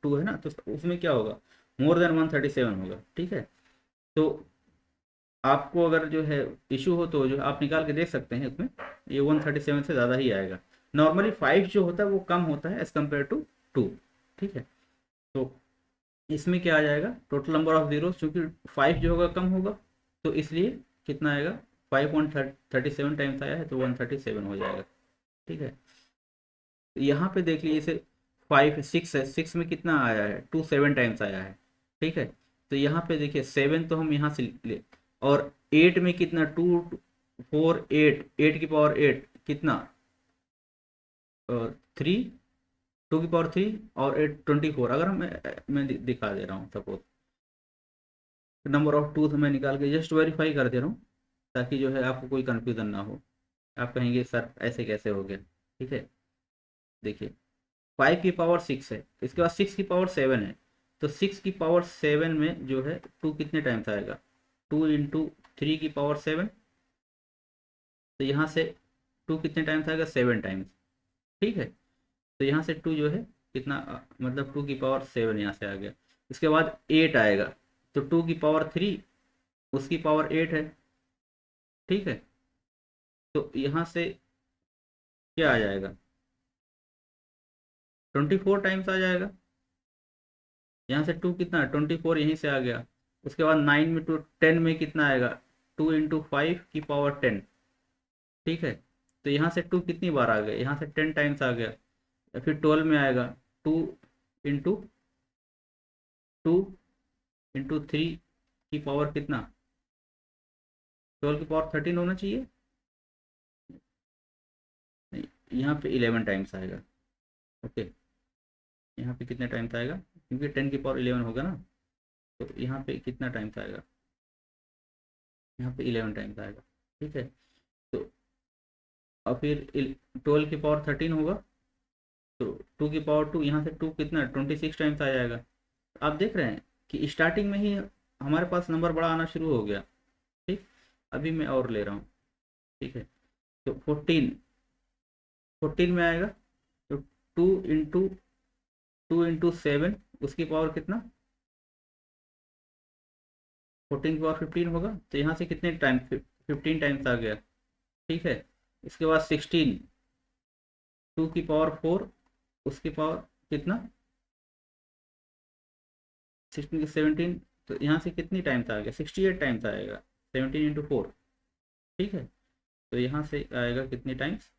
2 है ना, तो उसमें क्या होगा मोर देन 137 होगा, ठीक है। तो आपको अगर जो है इशू हो तो जो आप निकाल के देख सकते हैं, उसमें ये 137 से ज़्यादा ही आएगा। नॉर्मली 5 जो होता है वो कम होता है एज कम्पेयर टू 2, ठीक है। तो इसमें क्या आ जाएगा टोटल नंबर ऑफ जीरो, चूँकि 5 जो होगा कम होगा, तो इसलिए कितना आएगा 5.37 टाइम्स आया है तो 137 हो जाएगा, ठीक है। तो यहाँ पे देख लीजिए इसे 5 6 है, 6 में कितना आया है 2 7 टाइम्स आया है, ठीक है। तो यहाँ पे देखिए 7 तो हम यहाँ से ले, और 8 में कितना 2 4 8, 8 की पावर 8 कितना 3, 2 की पावर 3 और 8 24। अगर मैं दिखा दे रहा हूँ सपोज नंबर ऑफ 2 मैं निकाल के जस्ट वेरीफाई कर दे रहा हूँ, ताकि जो है आपको कोई कंफ्यूजन ना हो, आप कहेंगे सर ऐसे कैसे हो गया, ठीक है। देखिए 5 की पावर 6 है, इसके बाद 6 की पावर 7 है, तो 6 की पावर 7 में जो है 2 कितने टाइम्स आएगा 2 × 3 की पावर 7, तो यहाँ से 2 कितने टाइम्स आएगा 7 टाइम्स, ठीक है। तो यहाँ से 2 जो है कितना मतलब 2 की पावर 7 यहाँ से आ गया। इसके बाद 8 आएगा, तो 2 की पावर 3 उसकी पावर 8 है, ठीक है। तो यहाँ से क्या आ जाएगा 24 टाइम्स आ जाएगा, यहाँ से 2 कितना 24 यहीं से आ गया। उसके बाद 9 में 2 10 में कितना आएगा 2 × 5 की पावर 10, ठीक है। तो यहाँ से 2 कितनी बार आ गया, यहाँ से 10 टाइम्स आ गया। या फिर 12 में आएगा 2 × 3 की पावर कितना 12 की पावर 13 होना चाहिए, नहीं यहाँ पे 11 टाइम्स आएगा, ओके। यहाँ पे कितने टाइम्स आएगा क्योंकि 10 की पावर 11 होगा ना, तो यहाँ पे कितना टाइम्स आएगा, यहाँ पे 11 टाइम्स आएगा, ठीक है। तो और फिर 12 की पावर 13 होगा, तो 2 की पावर 2, यहाँ से 2 कितना 26 टाइम्स आ जाएगा। आप देख रहे हैं कि स्टार्टिंग में ही हमारे पास नंबर बड़ा आना शुरू हो गया, ठीक। अभी मैं और ले रहा हूँ, ठीक है। तो 14 में आएगा, तो 2 इंटू 7, उसकी पावर कितना, 14 की पावर 15 होगा, तो यहाँ से कितने टाइम, 15 टाइम्स आ गया, ठीक है। इसके बाद 16, 2 की पावर 4, उसकी पावर कितना, 16 की 17, तो यहाँ से कितनी टाइम्स आ गया, 68 टाइम्स आएगा, 17 इंटू 4, ठीक है। तो यहाँ से आएगा कितनी टाइम्स,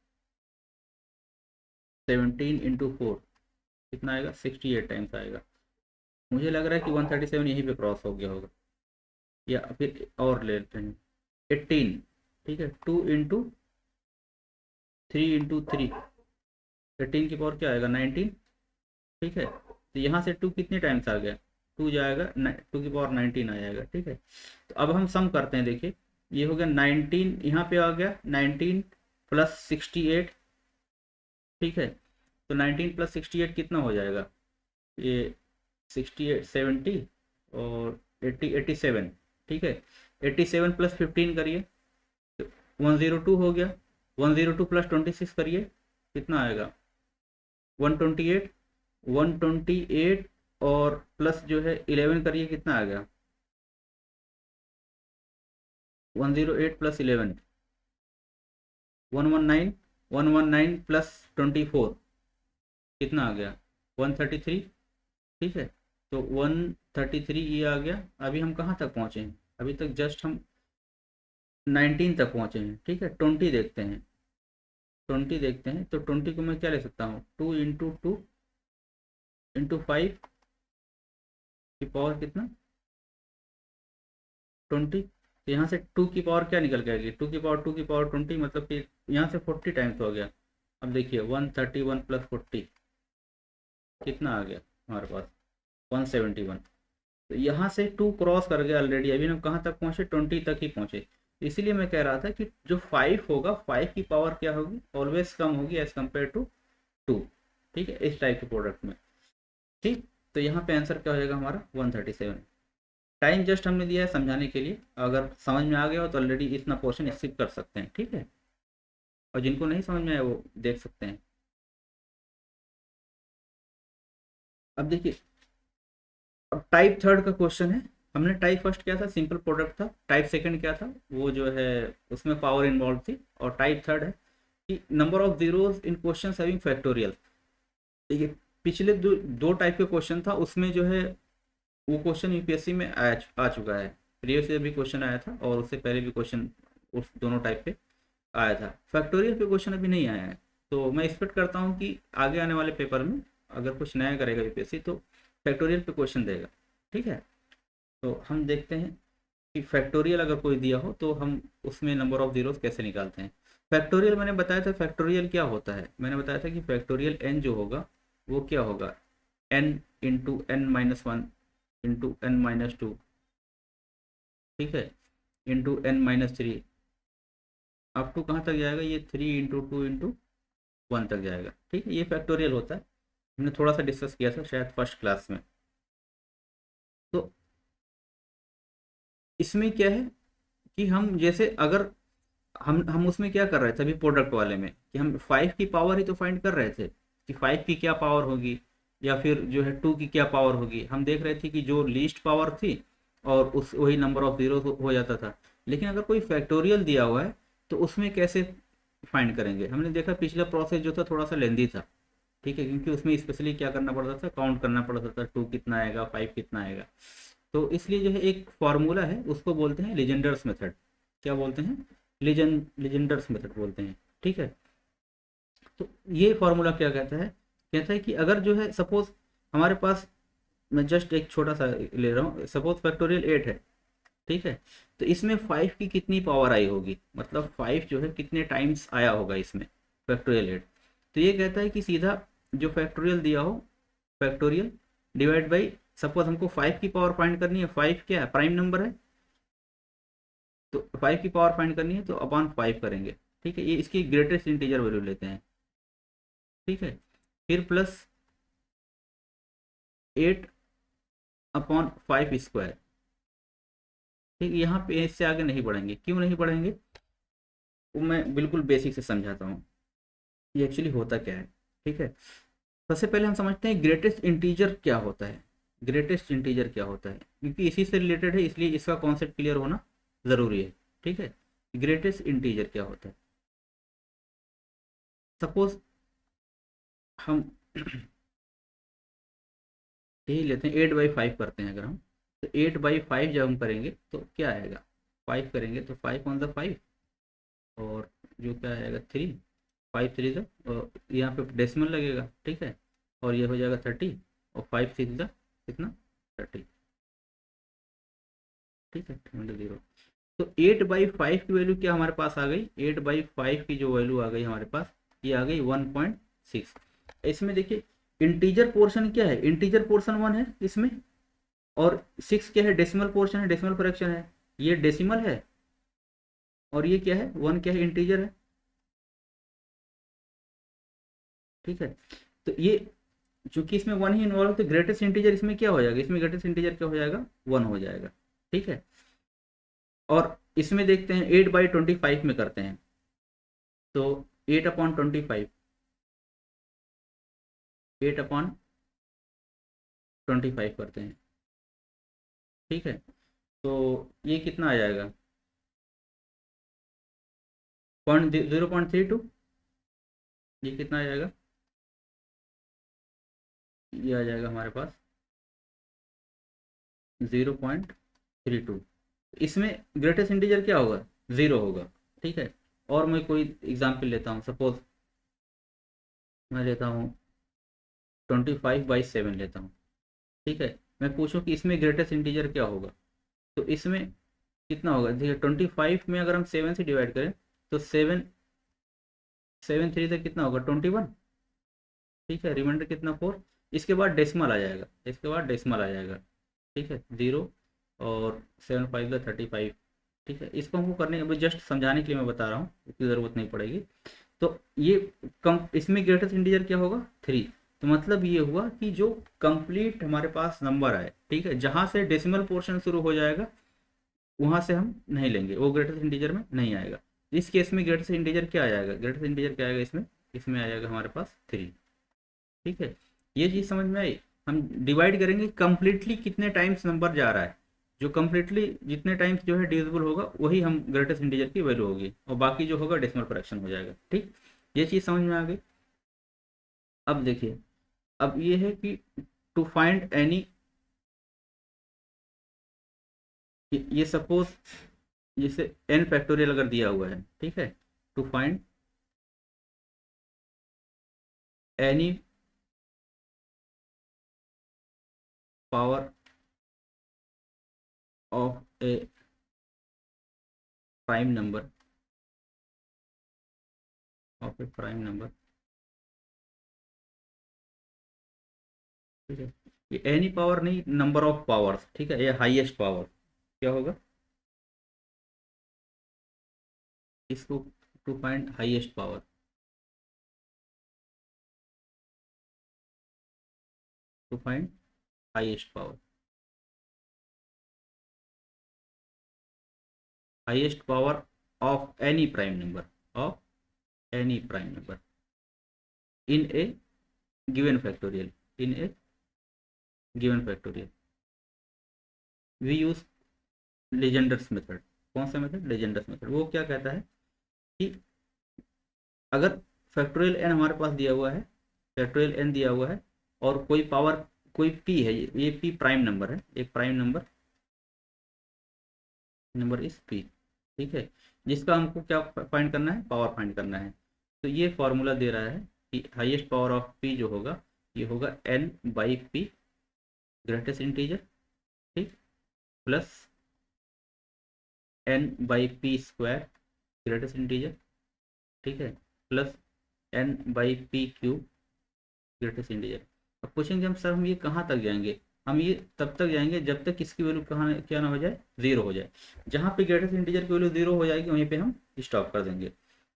17 इंटू 4, कितना आएगा, 68 टाइम्स आएगा। मुझे लग रहा है कि 137 यहीं पे क्रॉस हो गया होगा, या फिर और ले लेते हैं 18, ठीक है। 2 इंटू 3 18 की पावर क्या आएगा, 19, ठीक है। तो यहाँ से 2 कितने टाइम्स आ गया, 2 जाएगा, 2 की पावर 19 आ जाएगा, ठीक है। तो अब हम सम करते हैं, देखिए ये हो गया 19, यहाँ पे आ गया 19 प्लस 68, ठीक है। तो 19 प्लस 68 कितना हो जाएगा, ये 68, 70 और 87, ठीक है। 87 प्लस 15 करिए, तो 102 हो गया, 102 प्लस 26 करिए, कितना आएगा, 128, 128 और प्लस जो है 11 करिए, कितना आ गया, 108 प्लस 11, 119, 119 प्लस 24 कितना आ गया, 133, ठीक है। तो 133 ये आ गया। अभी हम कहाँ तक पहुँचे हैं, अभी तक जस्ट हम 19 तक पहुँचे हैं, ठीक है। 20 देखते हैं, 20 देखते हैं, तो 20 को मैं क्या ले सकता हूँ, 2 इंटू 5 की पावर कितना, 20। तो यहाँ से 2 की पावर क्या निकल के आएगी, 2 की पावर मतलब कि यहाँ से 40 टाइम्स हो गया। अब देखिए 131 प्लस 40 कितना आ गया हमारे पास, 171। तो यहाँ से 2 क्रॉस कर गया ऑलरेडी, अभी हम कहाँ तक पहुँचे, 20 तक ही पहुँचे। इसीलिए मैं कह रहा था कि जो 5 होगा, 5 की पावर क्या होगी, ऑलवेज कम होगी एज कम्पेयर टू 2, ठीक है, इस टाइप के प्रोडक्ट में, ठीक। तो यहाँ पे आंसर क्या हो जाएगा हमारा, 137। टाइम जस्ट हमने दिया है समझाने के लिए, अगर समझ में आ गया हो तो ऑलरेडी इतना पोर्शन स्किप कर सकते हैं, ठीक है। और जिनको नहीं समझ में आया वो देख सकते हैं। अब देखिए, अब टाइप थर्ड का क्वेश्चन है। हमने टाइप फर्स्ट क्या था, सिंपल प्रोडक्ट था। टाइप सेकंड क्या था, वो जो है उसमें पावर इन्वॉल्व थी। और टाइप थर्ड है कि number of zeros in question having factorial. देखिए पिछले दो टाइप के क्वेश्चन था, उसमें जो है वो क्वेश्चन यूपीएससी में आ चुका है। प्रीवियस ईयर भी क्वेश्चन आया था और उससे पहले भी क्वेश्चन उस दोनों टाइप पे आया था। फैक्टोरियल पे क्वेश्चन अभी नहीं आया है, तो मैं एक्सपेक्ट करता हूँ कि आगे आने वाले पेपर में अगर कुछ नया करेगा यूपीएससी तो फैक्टोरियल पे क्वेश्चन देगा, ठीक है। तो हम देखते हैं कि फैक्टोरियल अगर कोई दिया हो तो हम उसमें नंबर ऑफ जीरोस कैसे निकालते हैं। फैक्टोरियल मैंने बताया था, फैक्टोरियल क्या होता है, मैंने बताया था कि फैक्टोरियल एन जो होगा वो क्या होगा, N into n-1 into n-2, ठीक है, इंटू n-3, अप टू कहाँ तक जाएगा, ये 3 इंटू 2 इंटू 1 तक जाएगा, ठीक है। ये फैक्टोरियल होता है, हमने थोड़ा सा डिस्कस किया था शायद फर्स्ट क्लास में। तो इसमें क्या है कि हम जैसे अगर हम उसमें क्या कर रहे थे अभी प्रोडक्ट वाले में, कि हम 5 की पावर ही तो फाइंड कर रहे थे कि 5 की क्या पावर होगी, या फिर जो है 2 की क्या पावर होगी। हम देख रहे थे कि जो लीस्ट पावर थी और उस वही नंबर ऑफ जीरो हो जाता था। लेकिन अगर कोई फैक्टोरियल दिया हुआ है तो उसमें कैसे फाइंड करेंगे, हमने देखा पिछला प्रोसेस जो था थोड़ा सा लेंदी था, ठीक है, क्योंकि उसमें स्पेशली क्या करना पड़ता था, काउंट करना पड़ता था, 2 कितना आएगा, 5 कितना आएगा। तो इसलिए जो है एक फार्मूला है, उसको बोलते हैं लीजेंडर्स मेथड। क्या बोलते हैं, लीजेंडर्स मेथड बोलते हैं, ठीक है। तो ये फार्मूला क्या कहता है, कहता है कि अगर जो है सपोज हमारे पास, मैं जस्ट एक छोटा सा ले रहा हूँ, सपोज फैक्टोरियल 8 है, ठीक है। तो इसमें 5 की कितनी पावर आई होगी, मतलब 5 जो है कितने टाइम्स आया होगा इसमें फैक्टोरियल 8। तो ये कहता है कि सीधा जो फैक्टोरियल दिया हो, फैक्टोरियल डिवाइड बाई, सपोज हमको 5 की पावर फाइंड करनी है, 5 क्या है, प्राइम नंबर है, तो 5 की पावर फाइंड करनी है तो अपॉन 5 करेंगे, ठीक है। ये इसकी ग्रेटेस्ट इंटीजर वैल्यू लेते हैं, ठीक है। फिर प्लस 8 अपॉन 5 स्क्वायर, ठीक, यहाँ पे इससे आगे नहीं बढ़ेंगे। क्यों नहीं बढ़ेंगे, वो मैं बिल्कुल बेसिक से समझाता हूँ ये एक्चुअली होता क्या है। ठीक है, सबसे पहले हम समझते हैं ग्रेटेस्ट इंटीजर क्या होता है। ग्रेटेस्ट इंटीजर क्या होता है, क्योंकि इसी से रिलेटेड है, इसलिए इसका कॉन्सेप्ट क्लियर होना ज़रूरी है। ठीक है, ग्रेटेस्ट इंटीजर क्या होता है। सपोज हम यही लेते हैं 8/5 करते हैं अगर हम, तो 8/5 जब हम करेंगे तो क्या आएगा, 5 करेंगे तो 5 × 5, और जो क्या आएगा 3, 5 3 और यहाँ पे डेसिमल लगेगा। ठीक है, और ये हो जाएगा 30, और 5 6 कितना 30। ठीक है, 20। तो 8/5 की वैल्यू क्या हमारे पास आ गई, 8/5 की जो वैल्यू आ गई हमारे पास, ये आ गई 1.6। इसमें देखिए इंटीजर पोर्शन क्या है, इंटीजर पोर्शन 1 है इसमें, और 6 क्या है, डेसिमल पोर्शन है, डेसिमल फ्रैक्शन है। ये डेसिमल है, और ये क्या है 1 क्या है, इंटीजर है। ठीक है, तो ये चूंकि इसमें 1 ही इन्वॉल्व, तो ग्रेटेस्ट इंटीजर इसमें क्या हो जाएगा, इसमें ग्रेटेस्ट इंटीजर क्या हो जाएगा, 1 हो जाएगा। ठीक है, और इसमें देखते हैं 8/25 में करते हैं, तो 8/25, 8/25 करते हैं। ठीक है, तो ये कितना आ जाएगा, 0.32। ये कितना आ जाएगा, ये आ जाएगा हमारे पास 0.32। इसमें ग्रेटेस्ट इंटीजर क्या होगा, 0 होगा। ठीक है, और मैं कोई एग्जाम्पल लेता हूँ, सपोज मैं लेता हूँ 25/7 लेता हूँ। ठीक है, मैं पूछूं कि इसमें ग्रेटेस्ट इंटीजर क्या होगा, तो इसमें कितना होगा, देखिए 25 में अगर हम 7 से डिवाइड करें, तो 7 7 3 तक कितना होगा 21। ठीक है, रिमाइंडर कितना 4। इसके बाद डेसिमल आ जाएगा, इसके बाद डेसिमल आ जाएगा। ठीक है, 0, और 7 5 35। ठीक है, इसको हमको करने के जस्ट समझाने के लिए मैं बता रहा हूँ, इसकी ज़रूरत नहीं पड़ेगी। तो ये कम, इसमें ग्रेटेस्ट इंटीजर क्या होगा 3। तो मतलब ये हुआ कि जो कंप्लीट हमारे पास नंबर आए, ठीक है, जहाँ से डेसिमल पोर्शन शुरू हो जाएगा वहाँ से हम नहीं लेंगे, वो ग्रेटेस्ट इंटीजर में नहीं आएगा। इस केस में ग्रेटेस्ट इंटीजर क्या आ जाएगा, ग्रेटेस्ट इंटीजर क्या आएगा इसमें, इसमें आ जाएगा हमारे पास 3। ठीक है, ये चीज़ समझ में आई। हम डिवाइड करेंगे कंप्लीटली कितने टाइम्स नंबर जा रहा है, जो कंप्लीटली जितने टाइम्स जो है डिविजिबल होगा वही हम ग्रेटेस्ट इंटीजर की वैल्यू होगी, और बाकी जो होगा डेसिमल फ्रैक्शन हो जाएगा। ठीक, ये चीज़ समझ में आ गई। अब देखिए, अब ये है कि टू फाइंड एनी, ये सपोज जैसे n फैक्टोरियल अगर दिया हुआ है, ठीक है, to find any power of a prime number, of a prime number. ठीक है, ये एनी पावर नहीं, नंबर ऑफ पावर्स। ठीक है, ये हाईएस्ट पावर क्या होगा, इसको to find highest power, to find highest power, highest power of any prime number, of any prime number in a given factorial, in a given factorial. We use Legendre's method. कौन सा method, लेजेंडर्स method. वो क्या कहता है कि अगर factorial N हमारे पास दिया हुआ है, फैक्टोरियल एन दिया हुआ है, और कोई पावर, कोई पी है, ये पी प्राइम नंबर है, एक prime number, number is P. ठीक है, जिसका हमको क्या फाइंड करना है, पावर फाइंड करना है। तो ये फॉर्मूला दे रहा है कि हाईएस्ट पावर ऑफ पी जो होगा, ये होगा n/p ग्रेटेस्ट इंटीजर, ठीक, प्लस n/p² ग्रेटेस्ट इंटीजर, ठीक है, प्लस n/p³ ग्रेटेस्ट इंटीजर। अब पूछेंगे हम सर हम ये कहाँ तक जाएंगे, हम ये तब तक जाएंगे जब तक इसकी वैल्यू कहाँ क्या ना हो जाए, 0 हो जाए। जहाँ पे ग्रेटेस्ट इंटीजर की वैल्यू 0 हो जाएगी वहीं पे हम स्टॉप कर देंगे।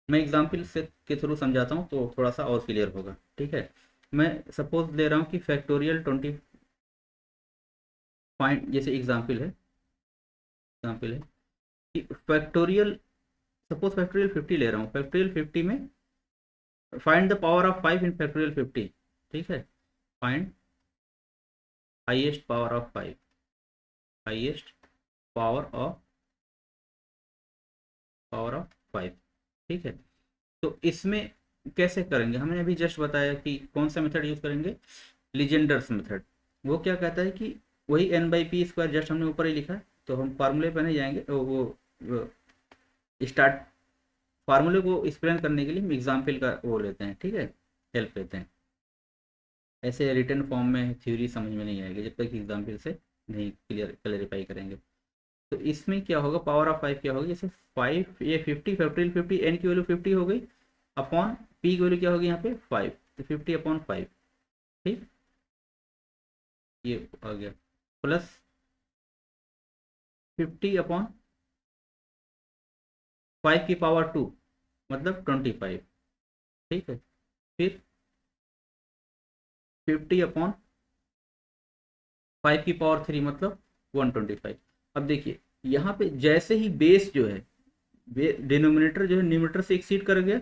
मैं एग्जाम्पल से के थ्रू समझाता हूँ तो थोड़ा सा और क्लियर होगा। ठीक है, मैं सपोज ले रहा हूँ कि फैक्टोरियल 20 फाइंड, जैसे एग्जाम्पल है एग्जाम्पल है कि फैक्टोरियल, सपोज फैक्टोरियल 50 ले रहा हूँ, फैक्टोरियल 50 में find the power of 5 in factorial 50। ठीक है, find highest power of 5, highest power of 5। ठीक है, तो इसमें कैसे करेंगे, हमने अभी जस्ट बताया कि कौन सा मेथड यूज करेंगे, लीजेंडर्स मेथड। वो क्या कहता है कि वही N by P square, just हमने ऊपर ही लिखा है, तो हम फार्मूले पर नहीं जाएंगे, वो स्टार्ट फार्मूले को एक्सप्लेन करने के लिए हम एग्जाम्पल का वो लेते हैं, ठीक है, हेल्प लेते हैं। ऐसे रिटर्न फॉर्म में थ्योरी समझ में नहीं आएगी जब तक एग्जाम्पल से नहीं क्लियरिफाई करेंगे। तो इसमें क्या होगा, पावर ऑफ 5 क्या होगी, जैसे 5 ये 50 फैक्टोरियल 50, एन की वैल्यू 50 हो गई, अपॉन पी की वैल्यू क्या होगी यहाँ पे 5, तो 50/5। ठीक, ये आ गया, प्लस 50/5 की पावर 2 मतलब 25। ठीक है, फिर 50/5 की पावर 3 मतलब 125। अब देखिए यहाँ पे जैसे ही बेस जो है, डिनोमिनेटर जो है न्यूमरेटर से एक्सीड कर गया,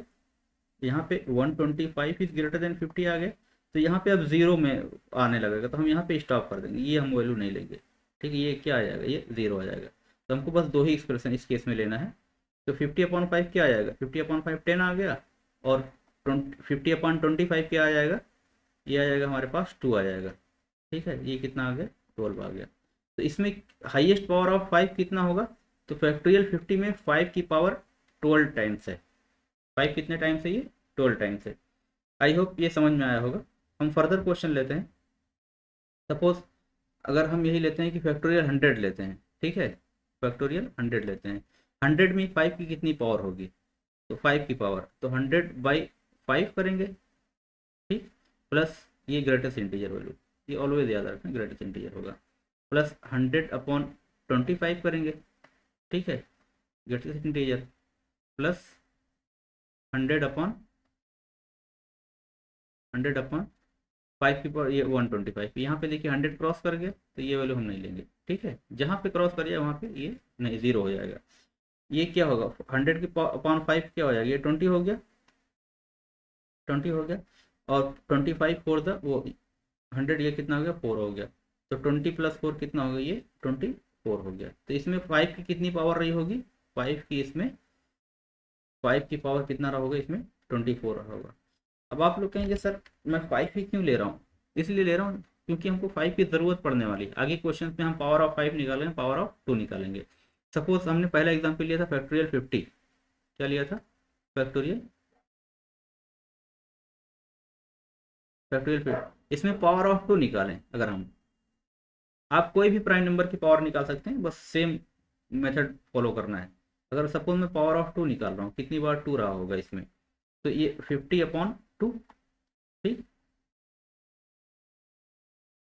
यहाँ पे 125 इज ग्रेटर देन 50 आ गया, तो यहाँ पे अब जीरो में आने लगेगा, तो हम यहाँ पे स्टॉप कर देंगे, ये हम वैल्यू नहीं लेंगे। ठीक है, ये क्या आ जाएगा, ये जीरो आ जाएगा। तो हमको बस दो ही एक्सप्रेशन इस केस में लेना है। तो 50/5 क्या आ जाएगा, 50/5 10 आ गया, और 50/25 क्या आ जाएगा, ये आ जाएगा हमारे पास 2 आ जाएगा। ठीक है, ये कितना आ गया, 12 आ गया। तो इसमें हाईएस्ट पावर ऑफ 5 कितना होगा, तो फैक्टोरियल 50 में 5 की पावर 12 टाइम्स है। 5 कितने टाइम्स है, ये 12 टाइम्स है। आई होप ये समझ में आया होगा। हम फर्दर क्वेश्चन लेते हैं। सपोज अगर हम यही लेते हैं कि फैक्टोरियल 100 लेते हैं, ठीक है, फैक्टोरियल 100 लेते हैं, 100 में 5 की कितनी पावर होगी, तो 5 की पावर, तो 100/5 करेंगे। ठीक, प्लस ये ग्रेटेस्ट इंटीजर वैल्यू, ये ऑलवेज याद रखें ग्रेटेस्ट इंटीजर होगा, प्लस 100/25 करेंगे। ठीक है, ग्रेटेस्ट इंटीजर, प्लस 100/100/5 की पावर ये 125। यहाँ पे देखिए 100 क्रॉस कर गया, तो ये वैल्यू हम नहीं लेंगे। ठीक है, जहाँ पे क्रॉस कर जाए वहाँ पे ये नहीं, जीरो हो जाएगा। ये क्या होगा, 100 की अपॉन 5 क्या हो जाएगा, ये 20 हो गया, 20 हो गया, और 25 फोर द वो 100, ये कितना हो गया, 4 हो गया, तो 20 + 4 कितना हो गया, ये 24 हो गया। तो इसमें 5 की कितनी पावर रही होगी, 5 की, इसमें 5 की पावर कितना रहा होगा, इसमें 24 रहा होगा। अब आप लोग कहेंगे सर मैं 5 ही क्यों ले रहा हूँ, इसलिए ले रहा हूँ क्योंकि हमको 5 की ज़रूरत पड़ने वाली है। आगे क्वेश्चन में हम पावर ऑफ 5 निकालेंगे, पावर ऑफ 2 निकालेंगे। सपोज हमने पहला एग्जाम्पल लिया था फैक्टोरियल 50, क्या लिया था, फैक्टोरियल फैक्टोरियल 50, इसमें पावर ऑफ 2 निकालें अगर हम, आप कोई भी प्राइम नंबर की पावर निकाल सकते हैं, बस सेम मेथड फॉलो करना है। अगर सपोज मैं पावर ऑफ 2 निकाल रहा हूँ, कितनी बार 2 रहा होगा इसमें, तो ये 50/2, ठीक,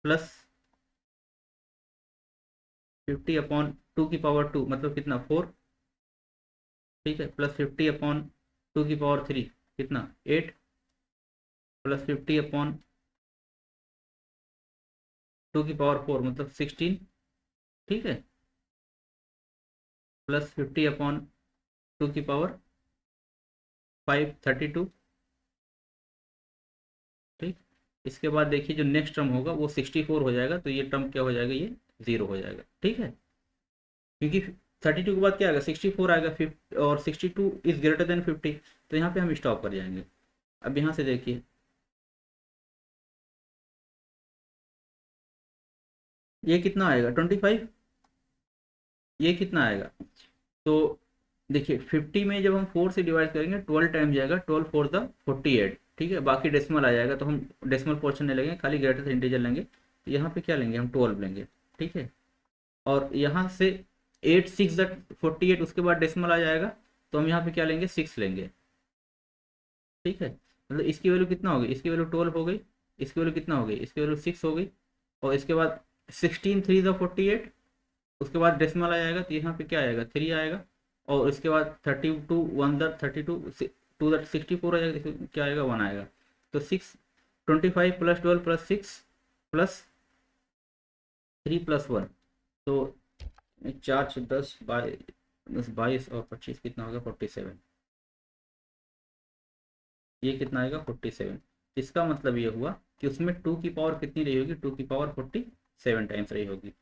प्लस 50/2 की पावर 2 मतलब कितना, 4। ठीक है, प्लस 50/2 की पावर 3 कितना, 8, प्लस 50/2 की पावर 4 मतलब 16। ठीक है, प्लस 50/2 की पावर 5 32। ठीक, इसके बाद देखिए जो नेक्स्ट टर्म होगा वो 64 हो जाएगा, तो ये टर्म क्या हो जाएगा, ये जीरो हो जाएगा। ठीक है, क्योंकि 32 के बाद क्या आएगा, 64 आएगा, 50 और 62 इज ग्रेटर देन 50, तो यहाँ पे हम स्टॉप कर जाएंगे। अब यहाँ से देखिए ये कितना आएगा, 25, ये कितना आएगा, तो देखिए 50 में जब हम 4 से डिवाइड करेंगे 12 टाइम जाएगा, 12 4 द 48। ठीक है, बाकी डेसिमल आ जाएगा, तो हम डेसिमल पोर्शन नहीं लेंगे, खाली ग्रेटर इंटीजर लेंगे। तो यहाँ पे क्या लेंगे हम, 12 लेंगे। ठीक है, और यहाँ से 8 6 द 48, उसके बाद डेसिमल आ जाएगा, तो हम यहाँ पे क्या लेंगे, 6 लेंगे। ठीक है, मतलब इसकी वैल्यू कितना होगी, इसकी वैल्यू 12 हो गई, इसकी वैल्यू कितना हो गई, इसकी वैल्यू 6 हो गई, और इसके बाद 16 3 द 48, उसके बाद डेसिमल आ जाएगा, तो यहाँ पे क्या आएगा, 3 आएगा, और इसके बाद 32 1 द 32 2 द 64 आ जाएगा, इसमें क्या आएगा, 1 आएगा, तो 6 25 + 12 + 6 + 3 + 1, तो 4 10 22 और 25 कितना होगा 47। ये कितना आएगा 47। इसका मतलब ये हुआ कि उसमें 2 की पावर कितनी रही होगी, 2 की पावर 47 टाइम्स रही होगी।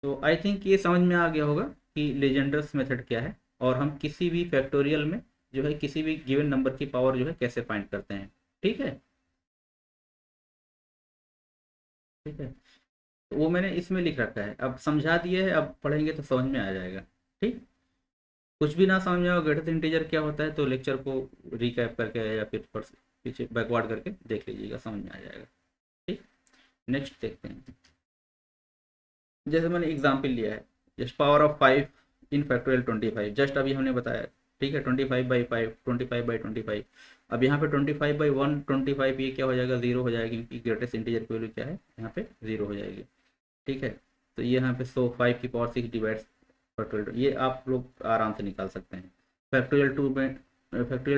तो आई थिंक ये समझ में आ गया होगा कि लेजेंडर्स मेथड क्या है, और हम किसी भी फैक्टोरियल में जो है किसी भी गिवन नंबर की पावर जो है कैसे फाइंड करते हैं। ठीक है, ठीक है। तो वो मैंने इसमें लिख रखा है, अब समझा दिया है, अब पढ़ेंगे तो समझ में आ जाएगा। ठीक, कुछ भी ना समझ में आओ ग्रेटर इंटीजर क्या होता है तो लेक्चर को रिकैप करके या फिर पीछे बैकवर्ड करके देख लीजिएगा, समझ में आ जाएगा। ठीक, नेक्स्ट देखते हैं। जैसे मैंने एग्जाम्पल लिया है, just power of 5 in factorial 25, just अभी हमने बताया। ठीक है, 25/5, 25/25। अब यहाँ पे 25/125 ये क्या हो जाएगा, 0 हो जाएगा, क्योंकि ग्रेटेस्ट इंटीजर की वैल्यू क्या है यहाँ पे 0 हो जाएगी। ठीक है, तो ये यहाँ पे 5 की पावर 6 डिवाइड्स फैक्टोरियल, ये आप लोग आराम से निकाल सकते हैं। फैक्टोरियल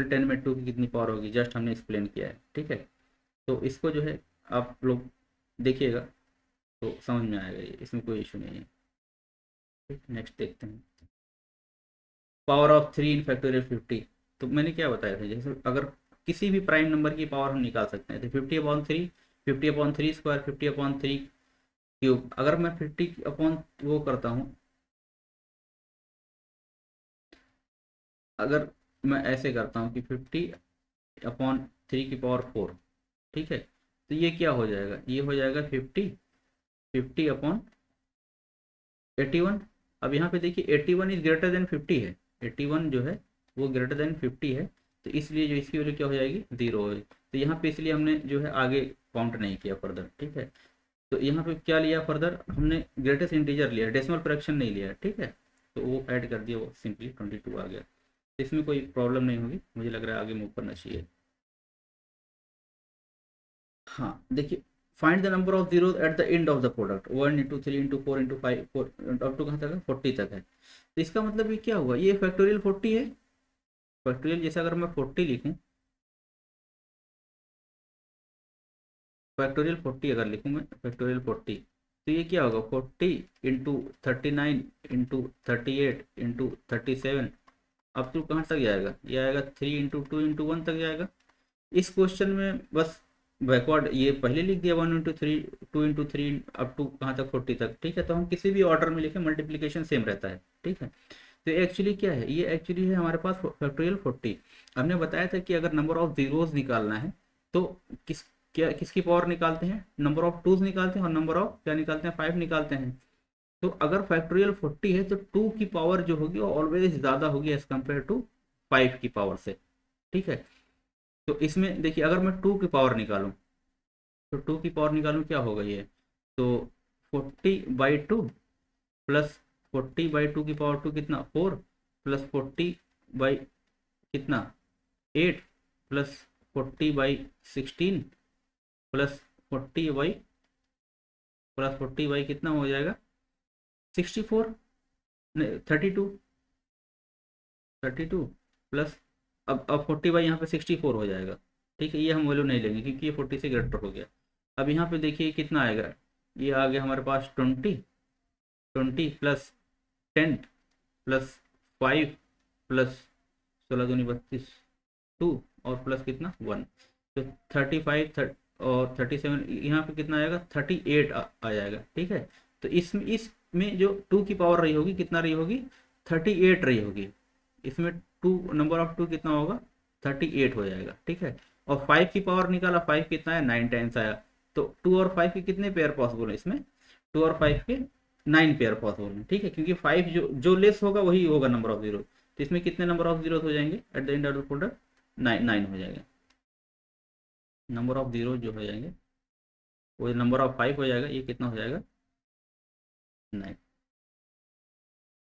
10 में 2 की कितनी पावर होगी, जस्ट हमने एक्सप्लेन किया है। ठीक है, तो इसको जो है आप लोग देखिएगा तो समझ में आएगा, ये इसमें कोई इशू नहीं है। ठीक, नेक्स्ट देखते हैं। पावर ऑफ 3 इन फैक्टोरियल 50, तो मैंने क्या बताया था, जैसे अगर किसी भी प्राइम नंबर की पावर हम निकाल सकते हैं तो 50/3, 50/3 स्क्वायर, 50/3 क्यूब। अगर मैं 50 अपॉन वो करता हूँ, अगर मैं ऐसे करता हूँ कि 50/3 की पावर 4, ठीक है, तो ये क्या हो जाएगा, ये हो जाएगा 50/81। अब यहाँ पे देखिए 81 इज ग्रेटर देन 50 है, 81 जो है वो ग्रेटर देन 50 है, तो इसलिए जो इसकी वैल्यू क्या हो जाएगी, 0 हो। तो यहाँ पे इसलिए हमने जो है आगे काउंट नहीं किया फर्दर। ठीक है, तो यहाँ पे क्या लिया फर्दर, हमने ग्रेटेस्ट इंटीजर लिया, डेसिमल फ्रैक्शन नहीं लिया। ठीक है, तो वो ऐड कर दिया, वो सिंपली 22 आ गया। तो इसमें कोई प्रॉब्लम नहीं होगी, मुझे लग रहा है आगे मूव करना चाहिए। हाँ देखिए, find the number of zero at the end of the product, 1 × 3 × 4 × 5 up to कहाँ तक है, 40 तक है। तो इसका मतलब ये क्या हुआ, ये फैक्टोरियल 40 है। फैक्टोरियल जैसे अगर मैं 40 लिखूँ, फैक्टोरियल 40 अगर लिखूँ मैं, फैक्टोरियल 40, तो ये क्या होगा, 40 × 39 × 38 × 37, अब टू कहाँ तक जाएगा, ये आएगा 3 × 2 × 1 तक जाएगा। इस क्वेश्चन में बस बैकवर्ड ये पहले लिख दिया, 1 × 3, 2 × 3 अप टू कहाँ तक, 40 तक। ठीक है, तो हम किसी भी ऑर्डर में लिखें मल्टीप्लीकेशन सेम रहता है। ठीक है, तो एक्चुअली क्या है, ये एक्चुअली है हमारे पास फैक्टोरियल 40। हमने बताया था कि अगर नंबर ऑफ जीरोस निकालना है तो किसकी पावर निकालते हैं, नंबर ऑफ टूज निकालते हैं, और नंबर ऑफ क्या निकालते हैं, 5 निकालते हैं। तो अगर फैक्टोरियल 40 है तो 2 की पावर जो होगी वो ऑलवेज ज़्यादा होगी एज कम्पेयर टू 5 की पावर से। ठीक है, तो इसमें देखिए अगर मैं 2 की पावर निकालूं, तो 2 की पावर निकालूं क्या होगा ये, तो 40/2 प्लस 40/2 की पावर 2 कितना, 4, प्लस 40 कितना, 8, प्लस 40/16, प्लस 40 बाई कितना हो जाएगा, 64, नहीं 32 प्लस, अब 40 बाई यहाँ पे 64 हो जाएगा। ठीक है, ये हम वैल्यू नहीं लेंगे क्योंकि ये 40 से ग्रेटर हो गया। अब यहाँ पे देखिए कितना आएगा, ये आ गया हमारे पास 20 प्लस 10 प्लस 5 प्लस 16×2 = 32, 2 और प्लस कितना 1, तो 35 और 37, यहाँ पे कितना आएगा 38 आ जाएगा। ठीक है, तो इसमें जो 2 की पावर रही होगी कितना रही होगी, 38 रही होगी। इसमें 2 नंबर ऑफ 2 कितना होगा, 38 हो जाएगा। ठीक है, और 5 की पावर निकाला, 5 कितना है, 9 टाइम्स आया। तो 2 और 5 के कितने पेयर पॉसिबल है इसमें, 2 और 5 के 9 पेयर पॉसिबल है। ठीक है, क्योंकि 5 जो लेस होगा वही होगा नंबर ऑफ जीरो। तो इसमें कितने नंबर ऑफ जीरो हो जाएंगे eight the end of the product, 9 हो जाएगा। नंबर ऑफ जीरो जो हो जाएंगे वो नंबर ऑफ 5 हो जाएगा, ये कितना हो जाएगा, 9।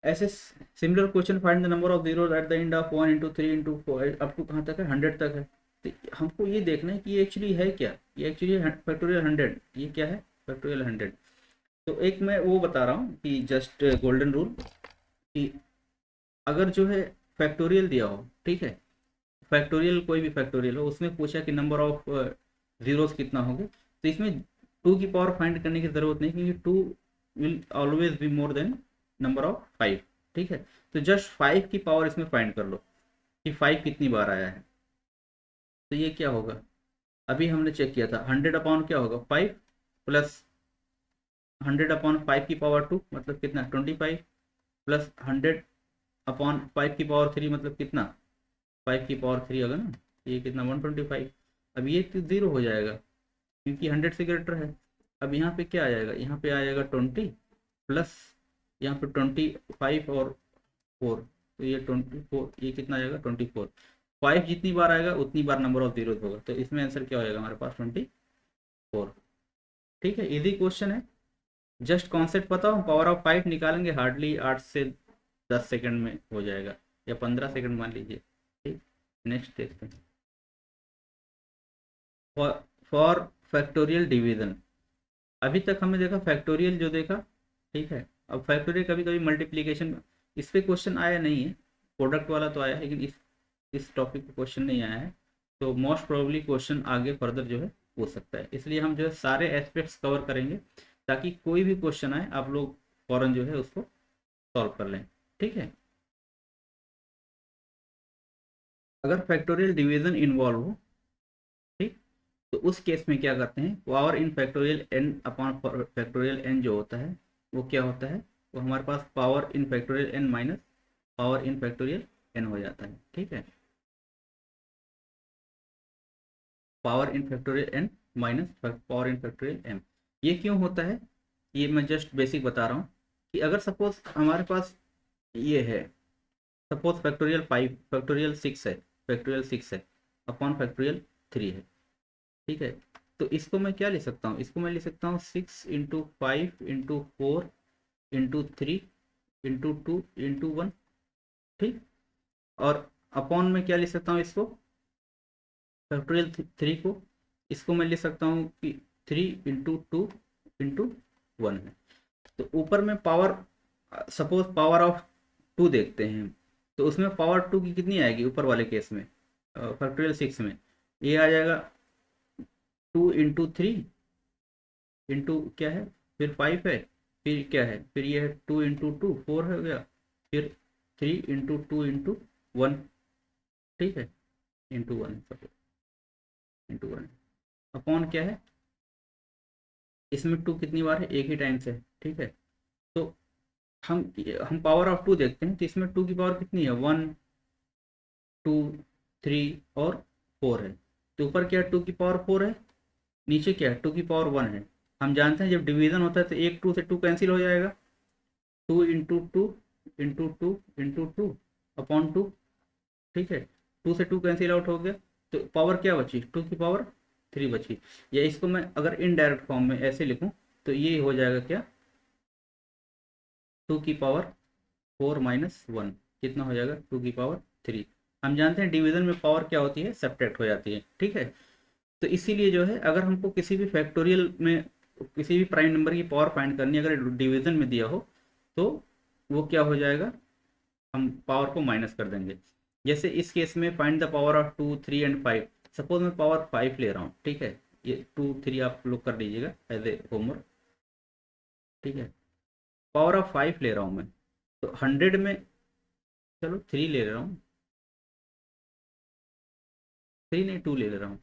ऐसे similar question, find the number of zero at the end of 1 × 3 × 4 up to कहाँ तक है, 100 तक है। तो हमको ये देखना है कि ये एक्चुअली है क्या, ये एक्चुअली फैक्टोरियल 100, ये क्या है, फैक्टोरियल 100। तो एक मैं वो बता रहा हूँ कि जस्ट गोल्डन रूल, कि अगर जो है फैक्टोरियल दिया हो, ठीक है, फैक्टोरियल कोई भी फैक्टोरियल हो, उसमें पूछा कि नंबर ऑफ जीरोस कितना होगा, तो इसमें 2 की पावर फाइंड करने की ज़रूरत नहीं, क्योंकि 2 will always be more than number of 5। ठीक है, तो जस्ट 5 की पावर इसमें फाइंड कर लो कि 5 कितनी बार आया है। तो ये क्या होगा, अभी हमने चेक किया था 100 अपॉन क्या होगा 5 प्लस 100 अपॉन 5 की पावर 2 मतलब कितना 25 प्लस 100 अपॉन 5 की पावर 3 मतलब कितना 5 की पावर 3 होगा ना, ये कितना 125। अब ये तो जीरो हो जाएगा क्योंकि 100 से ग्रेटर है। अब यहाँ पे क्या आ जाएगा, यहाँ पे आ जाएगा 20 प्लस यहाँ पे 25 और 4, तो ये 24, ये कितना आ जाएगा 24। 5 जितनी बार आएगा उतनी बार नंबर ऑफ जीरो होगा, तो इसमें आंसर क्या हो जाएगा हमारे पास 24। ठीक है, इजी क्वेश्चन है, जस्ट कॉन्सेप्ट पता हो, पावर ऑफ 5 निकालेंगे हार्डली 8 से 10 सेकंड में हो जाएगा, या 15 सेकंड मान लीजिए। ठीक, नेक्स्ट देखते हैं। फॉर फैक्टोरियल डिवीजन, अभी तक हमने देखा फैक्टोरियल जो देखा, ठीक है। अब फैक्टोरियल कभी कभी मल्टीप्लीकेशन, इस पे क्वेश्चन आया नहीं है, प्रोडक्ट वाला तो आया है, लेकिन इस टॉपिक पे क्वेश्चन नहीं आया है। तो मोस्ट प्रोबेबली क्वेश्चन आगे फर्दर जो है हो सकता है, इसलिए हम जो है सारे एस्पेक्ट्स कवर करेंगे ताकि कोई भी क्वेश्चन आए आप लोग फौरन जो है उसको सॉल्व कर लें। ठीक है, अगर फैक्टोरियल डिवीजन इन्वॉल्व हो, ठीक, तो उस केस में क्या करते हैं, power in factorial N upon factorial N जो होता है वो क्या होता है, वो हमारे पास power in factorial N minus power in factorial N हो जाता है। ठीक है, power in factorial N minus power in factorial M. ये क्यों होता है, ये मैं जस्ट बेसिक बता रहा हूँ कि अगर सपोज हमारे पास ये है, सपोज फैक्टोरियल 5 फैक्टोरियल 6 है, फैक्टोरियल 6 है अपॉन फैक्टोरियल 3 है। ठीक है, तो इसको मैं क्या लिख सकता हूँ, इसको मैं लिख सकता हूँ 6 × 5 × 4 × 3 × 2 × 1। ठीक, और अपॉन में क्या लिख सकता हूँ इसको, फैक्टोरियल 3 को, इसको मैं लिख सकता हूँ कि 3 × 2 × 1 है। तो ऊपर में पावर, सपोज पावर ऑफ 2 देखते हैं, तो उसमें पावर 2 की कितनी आएगी ऊपर वाले केस में, फैक्टोरियल 6 में ये आ जाएगा 2 × 3 इंटू क्या है, फिर 5 है, फिर क्या है, फिर ये है 2 × 2 4 हो गया, फिर 3 × 2 × 1। ठीक है, इंटू 1 इंटू 1 अपॉन क्या है, इसमें 2 कितनी बार है, एक ही टाइम से है। ठीक है, तो हम पावर ऑफ 2 देखते हैं, तो इसमें 2 की पावर कितनी है 1 2 3 और 4 है। तो ऊपर क्या है 2 की पावर 4 है, नीचे क्या है 2 की पावर 1 है। हम जानते हैं जब डिवीजन होता है तो एक 2 से 2 कैंसिल हो जाएगा, 2 × 2 × 2 × 2 अपॉन 2। ठीक है, 2 से 2 कैंसिल आउट हो गया, तो पावर क्या बची 2 की पावर 3 बची। या इसको मैं अगर इनडायरेक्ट फॉर्म में ऐसे लिखूं तो ये हो जाएगा क्या, 2 की पावर 4 माइनस 1 कितना हो जाएगा 2 की पावर 3। हम जानते हैं डिवीजन में पावर क्या होती है, सब्ट्रैक्ट हो जाती है। ठीक है, तो इसीलिए जो है अगर हमको किसी भी फैक्टोरियल में किसी भी प्राइम नंबर की पावर फाइंड करनी है, अगर डिवीजन में दिया हो तो वो क्या हो जाएगा, हम पावर को माइनस कर देंगे। जैसे इस केस में find the power of 2 3 and 5, suppose मैं पावर 5 ले रहा हूँ। ठीक है, ये 2 3 आप लोग कर लीजिएगा एज ए होमवर्क। ठीक है, पावर ऑफ 5 ले रहा हूँ मैं, तो 100 में, चलो 3 ले रहा हूँ, 3 नहीं 2 ले रहा हूँ,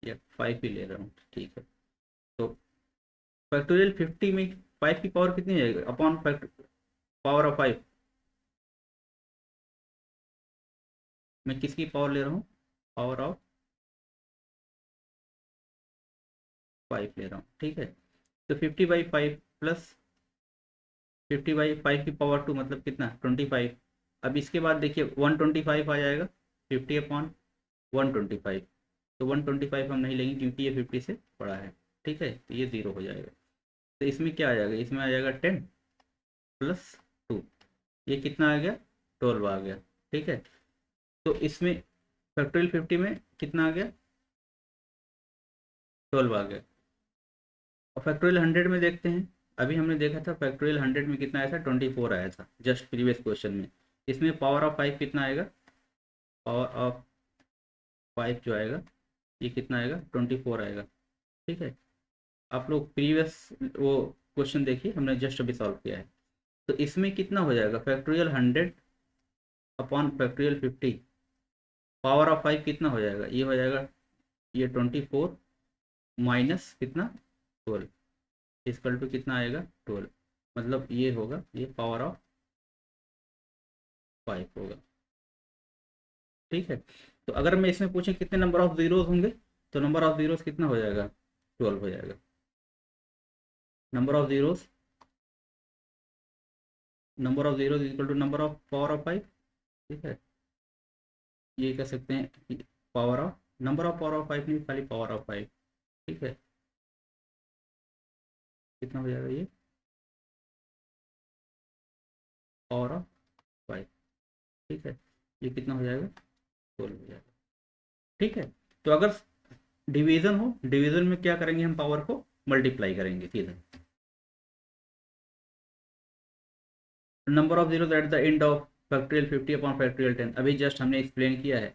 या 5 ही ले रहा हूँ। ठीक है, तो फैक्टोरियल 50 में 5 की पावर कितनी जाएगी अपॉन फैक्ट पावर ऑफ 5, मैं किसकी पावर ले रहा हूँ, पावर ऑफ 5 ले रहा हूँ। ठीक है, तो 50/5 प्लस 50/5 की पावर 2 मतलब कितना 25। अब इसके बाद देखिए 125 आ जाएगा, 50/125, तो 125 हम नहीं लेंगे क्योंकि ये 50 से बड़ा है। ठीक है, तो ये ज़ीरो हो जाएगा। तो इसमें क्या आ जाएगा, इसमें आ जाएगा 10 प्लस 2, ये कितना आ गया 12 आ गया। ठीक है, तो इसमें फैक्टोरियल 50 में कितना आ गया 12 आ गया। और फैक्टोरियल 100 में देखते हैं, अभी हमने देखा था फैक्टोरियल 100 में कितना आया था 24 आया था जस्ट प्रीवियस क्वेश्चन में। इसमें पावर ऑफ 5 कितना आएगा, पावर ऑफ 5 जो आएगा ये कितना आएगा 24 आएगा। ठीक है, आप लोग प्रीवियस वो क्वेश्चन देखिए, हमने जस्ट अभी सॉल्व किया है। तो इसमें कितना हो जाएगा, factorial 100 upon factorial 50, power of 5 कितना हो जाएगा, ये हो जाएगा ये 24 माइनस कितना 12, इक्वल टू कितना आएगा 12, मतलब ये होगा, ये पावर ऑफ 5 होगा। ठीक है, तो अगर मैं इसमें पूछे कितने नंबर ऑफ जीरोस होंगे, तो नंबर ऑफ जीरोस कितना हो जाएगा, 12 हो जाएगा। Number of zeros equal to number of power of 5। ठीक है, ये कह सकते हैं कि power of, number of power of 5 नहीं, खाली पावर ऑफ 5। ठीक है, कितना हो जाएगा ये, पावर ऑफ 5। ठीक है, ये कितना हो जाएगा, 12 हो जाएगा। ठीक है, तो अगर डिवीजन हो, डिवीजन में क्या करेंगे, हम पावर को मल्टीप्लाई करेंगे सीधा। Number of zeros eight the end of factorial 50 upon factorial 10, अभी जस्ट हमने एक्सप्लेन किया है।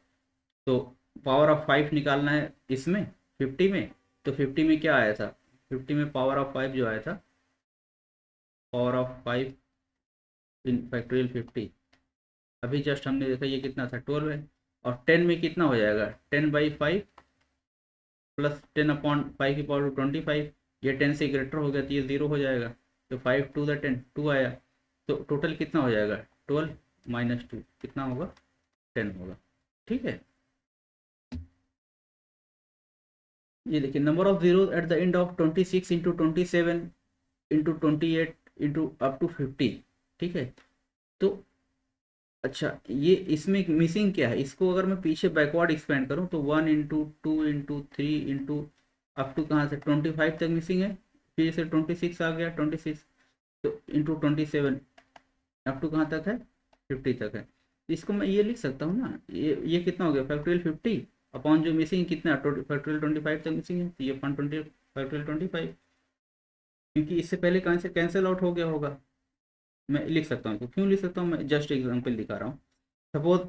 तो पावर ऑफ 5 निकालना है इसमें 50 में, तो 50 में क्या आया था, 50 में पावर ऑफ 5 जो आया था, पावर ऑफ 5 इन फैक्टोरियल 50, अभी जस्ट हमने देखा ये कितना था 12 है। और 10 में कितना हो जाएगा, 10/5 प्लस 10 अपॉन 5 की पावर 25, ये 10 से ग्रेटर हो गया तो ये 0 हो जाएगा, तो 5 टू द 10 2 आया, तो टोटल कितना हो जाएगा 12 माइनस 2 कितना होगा 10 होगा। ठीक है, ये देखिए number of zero at the end of 26 into 27 into 28 into up to 50। ठीक है, तो अच्छा ये इसमें मिसिंग क्या है, इसको अगर मैं पीछे बैकवर्ड एक्सपेंड करूं तो 1 into 2 into 3 into up to कहाँ से 25 तक मिसिंग है, फिर से 26 आ गया 26, तो इंटू 27 अप टू कहाँ तक है 50 तक है। इसको मैं ये लिख सकता हूँ ना, ये कितना हो गया फैक्टोरियल 50 अपॉन जो मिसिंग कितना फैक्टोरियल 25 तक मिसिंग है, तो ये अपॉन 20 फैक्टोरियल 25, क्योंकि इससे पहले कहाँ से कैंसिल आउट हो गया होगा। मैं लिख सकता हूँ, तो क्यों लिख सकता हूँ, मैं जस्ट एग्जाम्पल दिखा रहा हूँ। सपोज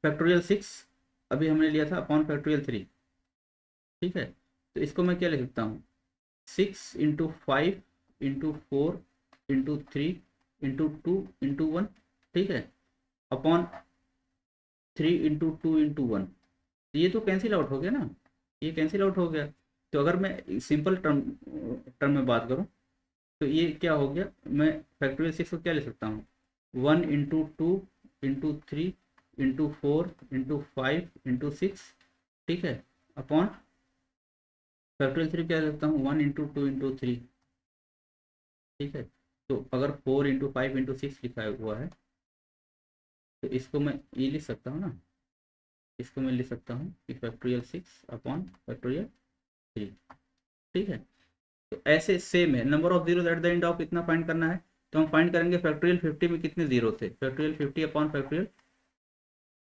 फैक्टोरियल 6 अभी हमने लिया था अपॉन फैक्टोरियल 3। ठीक है, तो इसको मैं क्या लिख सकता हूँ, 6 into 5 into 4 into 3 into 2 into 1। ठीक है, अपॉन 3 इंटू 2 इंटू 1, ये तो कैंसिल आउट हो गया ना, ये कैंसिल आउट हो गया। तो अगर मैं सिंपल टर्म टर्म में बात करूं, तो ये क्या हो गया, मैं फैक्टोरियल 6 को क्या ले सकता हूँ, 1 into 2 into 3 into 4 into 5 into 6। ठीक है, अपॉन फैक्टोरियल 3 क्या ले सकता हूँ, 1 इंटू 2 इंटू 3। ठीक है, तो अगर 4 इंटू 5 इंटू 6 लिखा हुआ है, तो इसको मैं ये लिख सकता हूँ ना, इसको मैं लिख सकता हूँ कि फैक्टोरियल 6 अपॉन फैक्टोरियल 3। ठीक है, तो ऐसे सेम है, number of zero at the end of कितना फाइंड करना है, तो हम फाइंड करेंगे फैक्टोरियल 50 में कितने जीरो थे, फैक्टोरियल 50 अपॉन फैक्टोरियल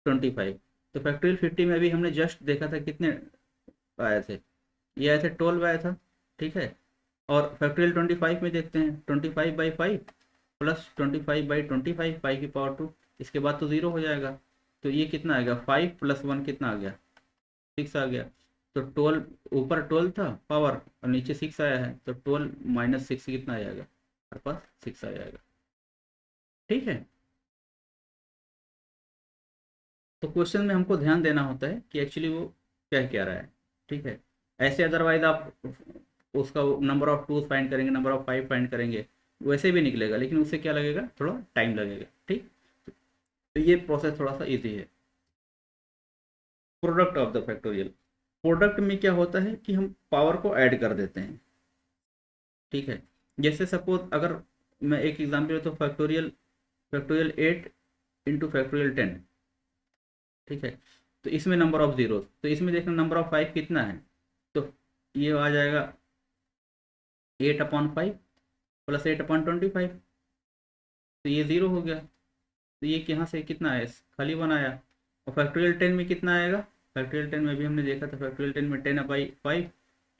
25। तो फैक्टोरियल 50 में अभी हमने जस्ट देखा था कितने आए थे, ये आए थे 12 आया था। ठीक है, और फैक्टोरियल 25 में देखते हैं 25/5 प्लस 25/25 5 की पावर 2, इसके बाद तो जीरो हो जाएगा, तो ये कितना आएगा 5 प्लस 1 कितना आ गया 6 आ गया। तो 12 ऊपर 12 था पावर और नीचे 6 आया है, तो 12 माइनस 6 कितना आ जाएगा, हमारे पास 6 आ जाएगा। ठीक है, तो क्वेश्चन में हमको ध्यान देना होता है कि एक्चुअली वो क्या रहा है। ठीक है, ऐसे अदरवाइज आप उसका नंबर ऑफ टूज फाइंड करेंगे, नंबर ऑफ 5 फाइंड करेंगे, वैसे भी निकलेगा, लेकिन उससे क्या लगेगा, थोड़ा टाइम लगेगा। ठीक, तो ये प्रोसेस थोड़ा सा ईजी है। Product of the factorial, product में क्या होता है कि हम पावर को ऐड कर देते हैं। ठीक है, जैसे सपोज अगर मैं एक एग्जाम्पल तो फैक्टोरियल फैक्टोरियल 8 इंटू फैक्टोरियल 10। ठीक है, तो इसमें नंबर ऑफ जीरो, तो इसमें देखना नंबर ऑफ 5 कितना है, तो ये आ जाएगा 8/5 प्लस 8/25, तो ये ज़ीरो हो गया, तो ये यहाँ से कितना है खाली 1 आया। और फैक्टोरियल 10 में कितना आएगा, फैक्टोरियल 10 में भी हमने देखा था, फैक्टोरियल 10 में 10/5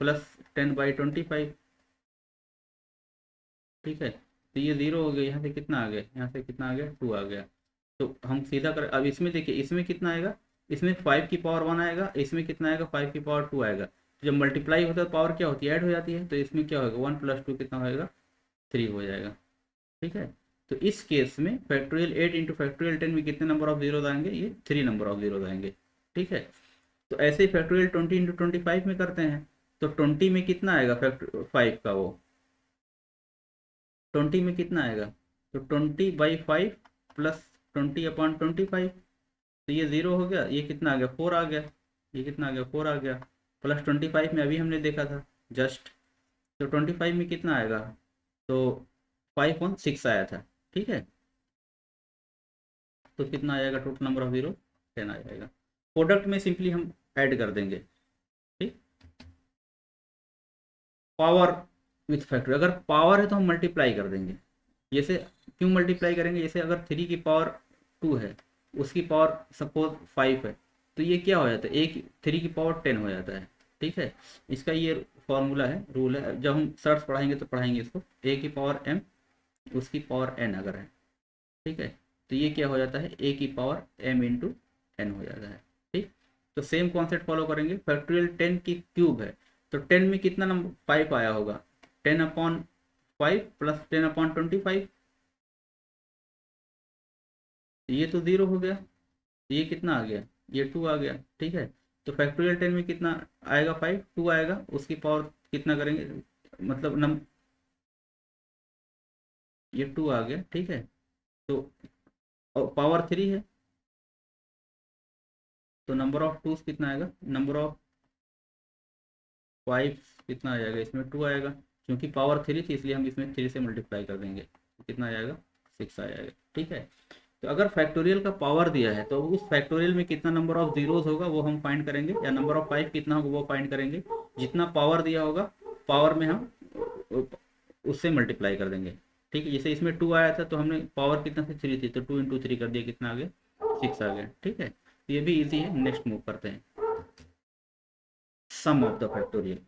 प्लस 10/25। ठीक है, तो ये ज़ीरो हो गया, यहाँ से कितना आ गया, यहाँ से कितना आ गया 2 आ गया। तो हम सीधा कर, अब इसमें देखिए इसमें कितना आएगा, इसमें 5 की पावर 1 आएगा, इसमें कितना आएगा 5 की पावर 2 आएगा। तो जब मल्टीप्लाई होता है पावर क्या होती है, ऐड हो जाती है, तो इसमें क्या होगा 1 + 2 कितना होएगा 3 हो जाएगा। ठीक है, तो इस केस में फैक्टोरियल 8 इंटू फैक्टोरियल 10 में कितने नंबर ऑफ जीरोज आएंगे, ये 3 नंबर ऑफ जीरोज आएंगे। ठीक है, तो ऐसे ही फैक्टोरियल 20 इंटू 25 में करते हैं, तो 20 में कितना आएगा, फैक्टर 5 का वो 20 में कितना आएगा, तो 20/5 प्लस 20/25, तो ये 0 हो गया, ये कितना आ गया 4 आ गया, ये कितना आ गया 4 आ गया, प्लस 25 में अभी हमने देखा था जस्ट, तो 25 में कितना आएगा, तो 5/6 आया था। ठीक है, तो कितना आ जाएगा टोटल नंबर ऑफ जीरो 10 आ जाएगा। प्रोडक्ट में सिंपली हम ऐड कर देंगे। ठीक, पावर विथ फैक्टर, अगर पावर है तो हम मल्टीप्लाई कर देंगे। जैसे क्यों मल्टीप्लाई करेंगे, जैसे अगर 3 की पावर 2 है, उसकी पावर सपोज 5 है, तो ये क्या हो जाता है, एक 3 की पावर 10 हो जाता है। ठीक है, इसका ये फॉर्मूला है, रूल है, जब हम सर्च पढ़ाएंगे तो पढ़ाएंगे इसको, ए की पावर m, उसकी पावर n अगर है। ठीक है, तो ये क्या हो जाता है, ए की पावर m इंटू एन हो जाता है। ठीक, तो सेम कॉन्सेप्ट फॉलो करेंगे। फैक्टोरियल 10 की क्यूब है, तो 10 में कितना नंबर 5 आया होगा, 10/5 प्लस 10/25, ये तो 0 हो गया, ये कितना आ गया, ये 2 आ गया। ठीक है, तो फैक्टोरियल 10 में कितना आएगा, 5, 2 आएगा, उसकी पावर कितना करेंगे, मतलब ये 2 आ गया। ठीक है, तो पावर 3 है, तो नंबर ऑफ टूज कितना आएगा, नंबर ऑफ 5 कितना आ जाएगा, इसमें 2 आएगा, क्योंकि पावर 3 थी इसलिए हम इसमें 3 से मल्टीप्लाई कर देंगे, कितना आ जाएगा 6 आ जाएगा। ठीक है, तो अगर फैक्टोरियल का पावर दिया है तो उस फैक्टोरियल में कितना नंबर ऑफ जीरोस होगा वो हम फाइंड करेंगे, या नंबर ऑफ 5 कितना होगा वो फाइंड करेंगे। जितना पावर दिया होगा पावर में हम उससे मल्टीप्लाई कर देंगे। ठीक है, जैसे इसमें 2 आया था तो हमने पावर कितना थी 3 थी, तो 2 इंटू 3 कर दिया, कितना आ गया 6 आ गया। ठीक है, तो ये भी इजी है। नेक्स्ट मूव करते हैं, सम ऑफ द फैक्टोरियल।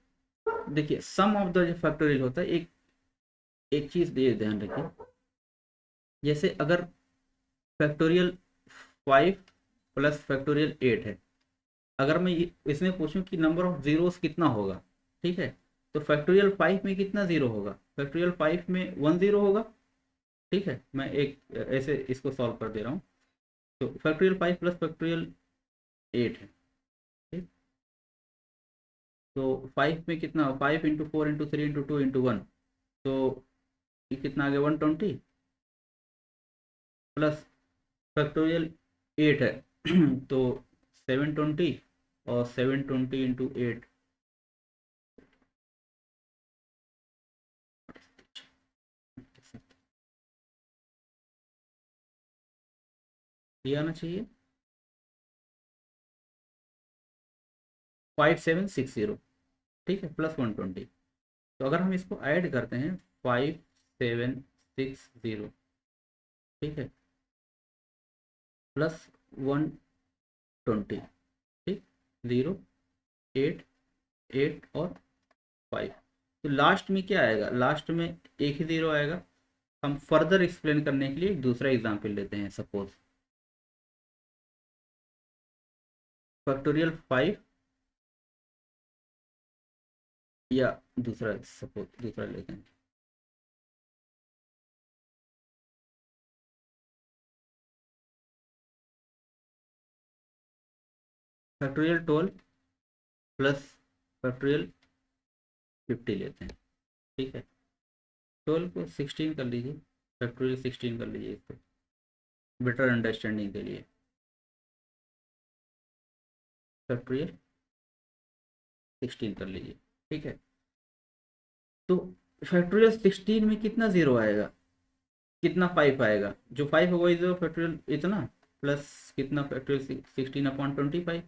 देखिए सम ऑफ द जो फैक्टोरियल होता है, एक एक चीज ये ध्यान रखिए, जैसे अगर फैक्टोरियल 5 प्लस फैक्टोरियल 8 है, अगर मैं इसमें पूछूं कि नंबर ऑफ जीरोस कितना होगा, ठीक है, तो फैक्टोरियल 5 में कितना जीरो होगा, फैक्टोरियल 5 में 1 जीरो होगा। ठीक है, मैं एक ऐसे इसको सॉल्व कर दे रहा हूँ, तो फैक्टोरियल 5 प्लस फैक्टोरियल 8 है। ठीक, तो 5 में कितना, 5 इंटू 4 इंटू 3 इंटू 2 इंटू 1, तो ये कितना आ गया 120, प्लस फैक्टोरियल 8 है तो 720, और 720 इंटू 8, ये आना चाहिए 5760। ठीक है, प्लस 120, तो अगर हम इसको ऐड करते हैं 5760, ठीक है, प्लस 120, ठीक, 0, 8, 8 और 5, तो लास्ट में क्या आएगा, लास्ट में एक ही जीरो आएगा। हम फर्दर एक्सप्लेन करने के लिए एक दूसरा एग्जाम्पल लेते हैं, सपोज फैक्टोरियल 5, या दूसरा सपोज दूसरा लेते हैं, फैक्टोरियल 12 प्लस फैक्टोरियल 50 लेते हैं। ठीक है, 12 को 16 कर लीजिए, फैक्टोरियल 16 कर लीजिए इसको बेटर अंडरस्टैंडिंग के लिए, फैक्टोरियल 16 कर लीजिए। ठीक है, तो फैक्टोरियल 16 में कितना जीरो आएगा, कितना 5 आएगा, जो 5 होगा इज फैक्टोरियल इतना, प्लस कितना फैक्टोरियल 16/25,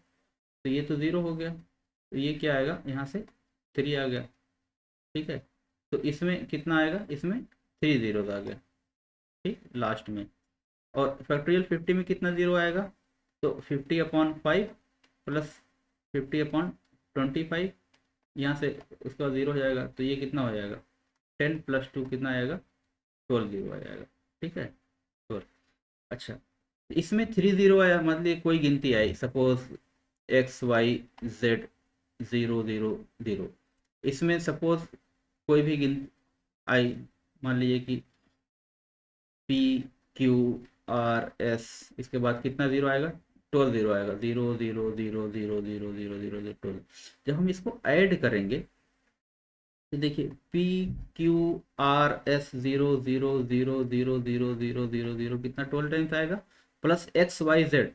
तो ये तो ज़ीरो हो गया, तो ये क्या आएगा यहाँ से 3 आ गया। ठीक है, तो इसमें कितना आएगा, इसमें 3 जीरोज आ गया। ठीक, लास्ट में, और फैक्टोरियल 50 में कितना जीरो आएगा, तो 50/5 प्लस 50/25, यहाँ से उसका जीरो हो जाएगा, तो ये कितना हो जाएगा 10 प्लस 2 कितना आएगा 12 जीरो आ जाएगा। ठीक है, 12। अच्छा, इसमें 3 जीरो आया, मतलब कोई गिनती आई, सपोज XYZ 0 0 0, इसमें सपोज कोई भी गिन आई, मान लीजिए कि पी क्यू आर एस, इसके बाद कितना जीरो आएगा, 12 जीरो आएगा, 0 0 0 0 0 0 0 0 12। जब हम इसको ऐड करेंगे तो देखिए पी क्यू आर एस 0 0 0 0 0 0 0 कितना 12 टाइम्स आएगा, प्लस एक्स वाई जेड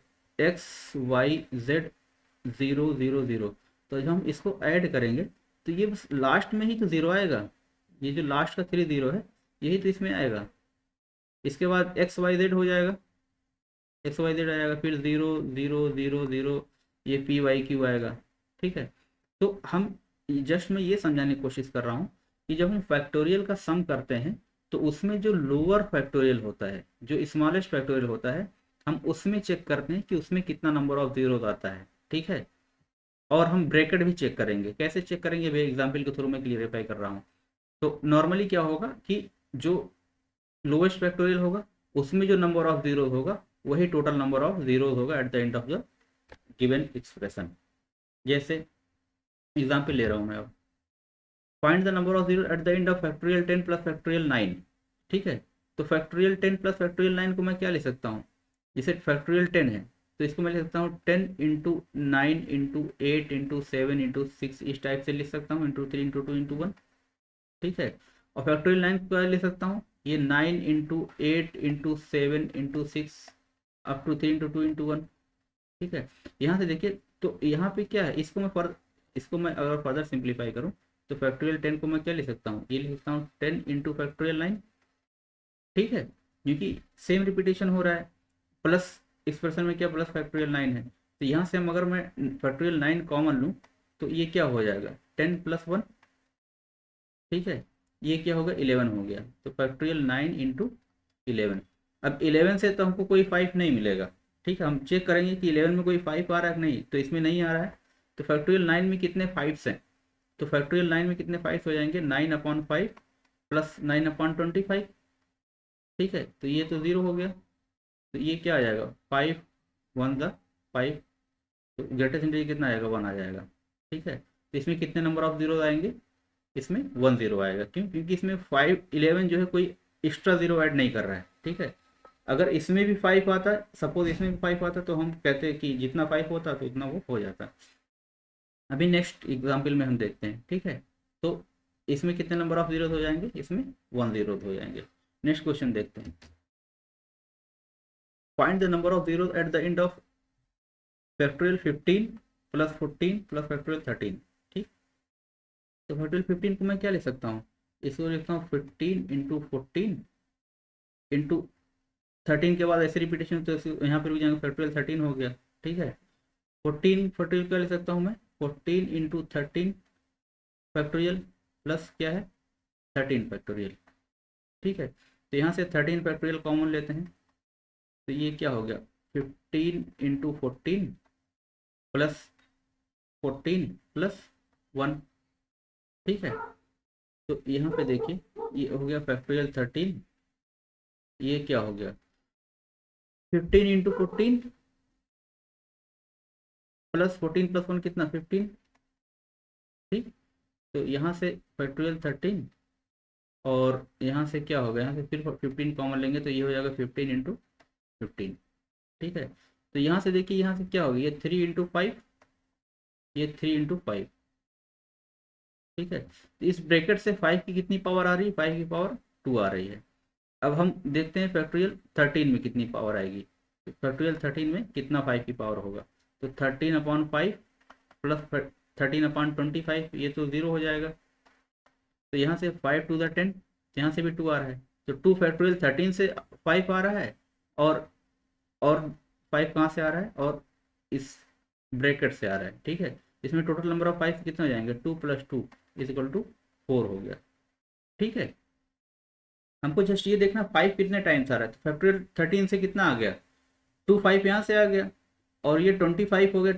0 0 0। तो जब हम इसको ऐड करेंगे तो ये बस लास्ट में ही तो जीरो आएगा, ये जो लास्ट का 3 जीरो है यही तो इसमें आएगा। इसके बाद एक्स वाई जेड हो जाएगा, एक्स वाई जेड आएगा, फिर 0 0 0 0, ये पी वाई क्यू आएगा। ठीक है, तो हम जस्ट मैं ये समझाने की कोशिश कर रहा हूँ कि जब हम फैक्टोरियल का सम करते हैं तो उसमें जो लोअर फैक्टोरियल होता है, जो स्मॉलेस्ट फैक्टोरियल होता है, हम उसमें चेक करते हैं कि उसमें कितना नंबर ऑफ जीरोज आता है। ठीक है, और हम ब्रैकेट भी चेक करेंगे। कैसे चेक करेंगे भाई, एग्जाम्पल के थ्रू मैं क्लियरिफाई कर रहा हूँ। तो नॉर्मली क्या होगा कि जो लोएस्ट फैक्टोरियल होगा उसमें जो नंबर ऑफ जीरोज होगा वही टोटल नंबर ऑफ जीरोज होगा eight the end of the given expression. जैसे एग्जाम्पल ले रहा हूँ मैं अब, find the number of zero at the end of factorial 10 plus factorial 9। ठीक है, तो फैक्टोरियल 10 प्लस फैक्टोरियल 9 को मैं क्या लिख सकता हूँ, जैसे फैक्टोरियल 10 है तो इसको मैं लिख सकता हूँ 10 इंटू 9 इंटू 8 इंटू 7 इंटू 6, इस टाइप से लिख सकता हूँ, इंटू 3 इंटू 2 इंटू 1। ठीक है, और फैक्टोरियल 9 को क्या लिख सकता हूँ, ये 9 into 8 into 7 into 6 up to 3 into 2 into 1। ठीक है, यहाँ से देखिए तो यहाँ पे क्या है, इसको मैं अगर फर्दर सिंप्लीफाई करूँ तो फैक्टोरियल 10 को मैं क्या लिख सकता हूँ, ये लिख सकता हूँ 10 इंटू फैक्टोरियल 9। ठीक है, क्योंकि सेम रिपीटेशन हो रहा है, प्लस एक्सप्रेशन में क्या प्लस फैक्टोरियल 9 है, तो यहाँ से हम अगर मैं फैक्टोरियल 9 कॉमन लूँ तो ये क्या हो जाएगा 10 प्लस 1। ठीक है, ये क्या होगा 11 हो गया, तो फैक्टोरियल 9 इंटू 11। अब 11 से तो हमको कोई 5 नहीं मिलेगा। ठीक है, हम चेक करेंगे कि 11 में कोई 5 आ रहा है कि नहीं, तो इसमें नहीं आ रहा है। तो फैक्टोरियल 9 में कितने 5 हैं, तो फैक्टोरियल 9 में कितने 5 हो जाएंगे, 9/5 प्लस 9/25। ठीक है, तो ये तो ज़ीरो हो गया, तो ये क्या आ जाएगा 5 1 द 5, तो ग्रेटेस्ट इंटीजर कितना आएगा 1 आ जाएगा। ठीक है, तो इसमें कितने नंबर ऑफ जीरो आएंगे, इसमें 1 जीरो आएगा। क्यों, क्योंकि इसमें 5 11 जो है कोई एक्स्ट्रा जीरो ऐड नहीं कर रहा है। ठीक है, अगर इसमें भी 5 आता, सपोज इसमें भी 5 आता, तो हम कहते हैं कि जितना 5 होता तो उतना वो हो जाता। अभी नेक्स्ट एग्जाम्पल में हम देखते हैं। ठीक है, तो इसमें कितने नंबर ऑफ जीरो हो जाएंगे, इसमें 1 जीरो हो जाएंगे। नेक्स्ट क्वेश्चन देखते हैं, find the number of zero at the end of factorial 15 plus 14 plus factorial 13। ठीक, तो फैक्टोरियल 15 को मैं क्या लिख सकता हूँ, इसको लिखता हूँ 15 इंटू 14 इंटू 13 के बाद ऐसे रिपीटेशन तो यहाँ पर भी जाएंगे, फैक्टोरियल 13 हो गया। ठीक है, 14 फैक्टोरियल क्या लिख सकता हूँ मैं, 14 इंटू 13 फैक्टोरियल प्लस क्या है 13 फैक्टोरियल। ठीक है, तो यहाँ से 13 फैक्टोरियल कॉमन लेते हैं, तो ये क्या हो गया 15 इंटू 14 प्लस 14 प्लस 1। ठीक है, तो यहाँ पे देखिए ये हो गया फैक्टोरियल 13, ये क्या हो गया 15 इंटू 14 प्लस 14 प्लस 1 कितना 15। ठीक, तो यहाँ से फैक्टोरियल 13 और यहाँ से क्या होगा, यहाँ से फिर 15 कॉमन लेंगे तो ये हो जाएगा 15 इंटू 15। ठीक है, तो यहाँ से देखिए यहाँ से क्या होगा, ये 3 इंटू 5, ये 3 इंटू 5। ठीक है, तो इस ब्रैकेट से 5 की कितनी पावर आ रही है, 5 की पावर 2 आ रही है। अब हम देखते हैं फैक्टोरियल 13 में कितनी पावर आएगी, तो फैक्टोरियल 13 में कितना 5 की पावर होगा, तो 13/5 प्लस 13/25, ये तो ज़ीरो हो जाएगा। तो यहाँ से 5 टू द 10, यहाँ से भी 2 आ रहा है, तो 2 फैक्टोरियल 13 से 5 आ रहा है, और 5 कहाँ से आ रहा है, और इस ब्रैकेट से आ रहा है। ठीक है, इसमें टोटल नंबर ऑफ 5 कितना हो जाएंगे 2 प्लस 2 इज इक्वल टू 4 हो गया। ठीक है, हमको जस्ट ये देखना 5 कितने टाइम्स आ रहा है, तो फैक्टोरियल 13 से कितना आ गया 2 5 यहाँ से आ गया, और ये 25 हो गया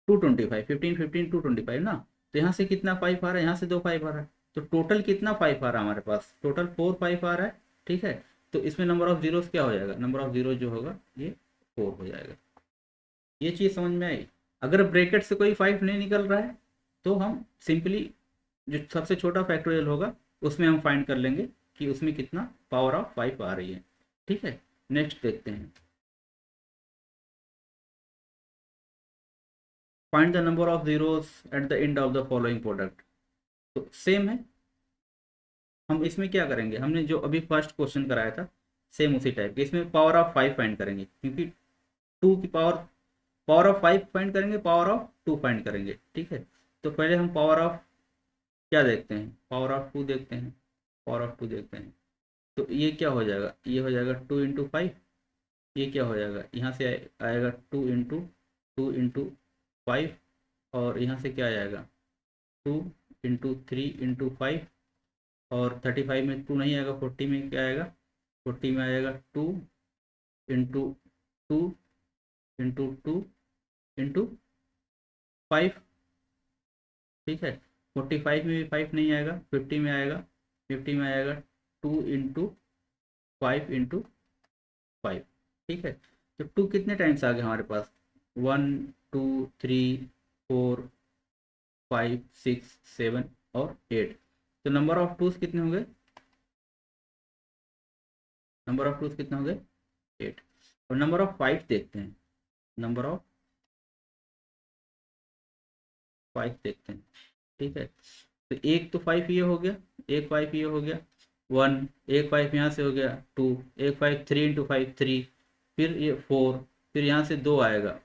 225 15 15 225 ना, तो यहाँ से कितना 5 आ रहा है, यहाँ से 2 5 आ रहा है, तो टोटल कितना 5 आ रहा है हमारे पास, टोटल 4 5 आ रहा है। ठीक है, तो इसमें नंबर ऑफ जीरोस क्या हो जाएगा, नंबर ऑफ जीरो जो होगा ये 4 हो जाएगा। ये चीज़ समझ में आई। अगर ब्रैकेट से कोई 5 नहीं निकल रहा है तो हम सिंपली जो सबसे छोटा फैक्टोरियल होगा उसमें हम फाइंड कर लेंगे कि उसमें कितना पावर ऑफ 5 आ रही है। ठीक है, नेक्स्ट देखते हैं। Find the number of zeros eight the end of the following product. तो सेम है, हम इसमें क्या करेंगे, हमने जो अभी फर्स्ट क्वेश्चन कराया था सेम उसी टाइप के, इसमें पावर ऑफ 5 फाइंड करेंगे, क्योंकि 2 की पावर, पावर ऑफ 5 फाइंड करेंगे, पावर ऑफ 2 फाइंड करेंगे। ठीक है, तो पहले हम पावर ऑफ क्या देखते हैं, पावर ऑफ 2 देखते हैं, पावर ऑफ 2 देखते हैं। तो ये क्या हो जाएगा, ये हो जाएगा 2 × 5, ये क्या हो जाएगा, यहाँ से आएगा 2 × 5, और यहाँ से क्या आ जाएगा 2 × 3 × 5, और 35 में 2 नहीं आएगा, 40 में क्या आएगा, 40 में आएगा 2 × 2 × 2 × 5। ठीक है, 45 में भी 5 नहीं आएगा, 50 में आएगा, 50 में आएगा 2 × 5 × 5। ठीक है, तो 2 कितने टाइम्स आ गए हमारे पास, 1 2 3 4 5 6 7 और 8। तो नंबर ऑफ टूज कितने होंगे, नंबर ऑफ टूज कितने होंगे 8। और नंबर ऑफ 5 देखते हैं, नंबर ऑफ 5 देखते हैं। ठीक है, तो एक तो 5 ये हो गया, एक 5 ये हो गया 1, एक 5 यहाँ से हो गया 2, एक 5 3 × 5 3, फिर ये 4, फिर यहाँ से 2 आएगा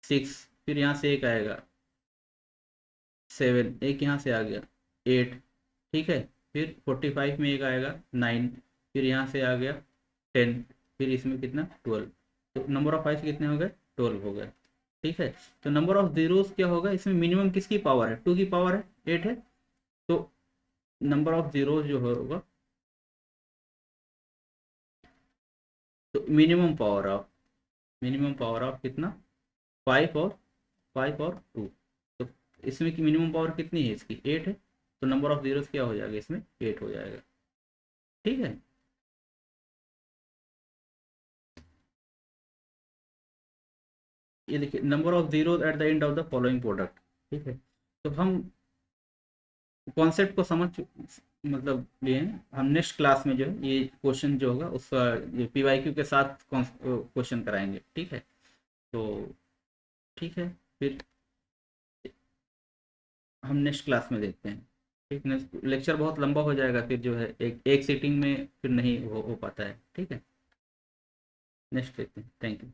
6, फिर यहाँ से एक आएगा 7, एक यहाँ से आ गया 8। ठीक है, फिर 45 में एक आएगा 9, फिर यहाँ से आ गया 10, फिर इसमें कितना 12। तो नंबर ऑफ 5 कितने हो गए, 12 हो गए। ठीक है, तो नंबर ऑफ जीरोस क्या होगा, इसमें मिनिमम किसकी पावर है, 2 की पावर है, 8 है। तो नंबर ऑफ जीरोस जो होगा, तो मिनिमम पावर ऑफ कितना 5 और 2। तो इसमें की मिनिमम पावर कितनी है, इसकी 8 है। तो नंबर ऑफ जीरोस क्या हो जाएगा, इसमें 8 हो जाएगा। ठीक है, ये देखिए number of zeros eight the end of the following product. ठीक है, तो हम कॉन्सेप्ट को समझ मतलब लिए हैं, हम नेक्स्ट क्लास में जो है ये क्वेश्चन जो होगा उसका ये PYQ के साथ क्वेश्चन कराएंगे। ठीक है, तो ठीक है, फिर हम नेक्स्ट क्लास में देखते हैं। ठीक, नेक्स्ट लेक्चर बहुत लंबा हो जाएगा, फिर जो है एक सीटिंग में फिर नहीं हो पाता है। ठीक है, नेक्स्ट देखते हैं, थैंक यू।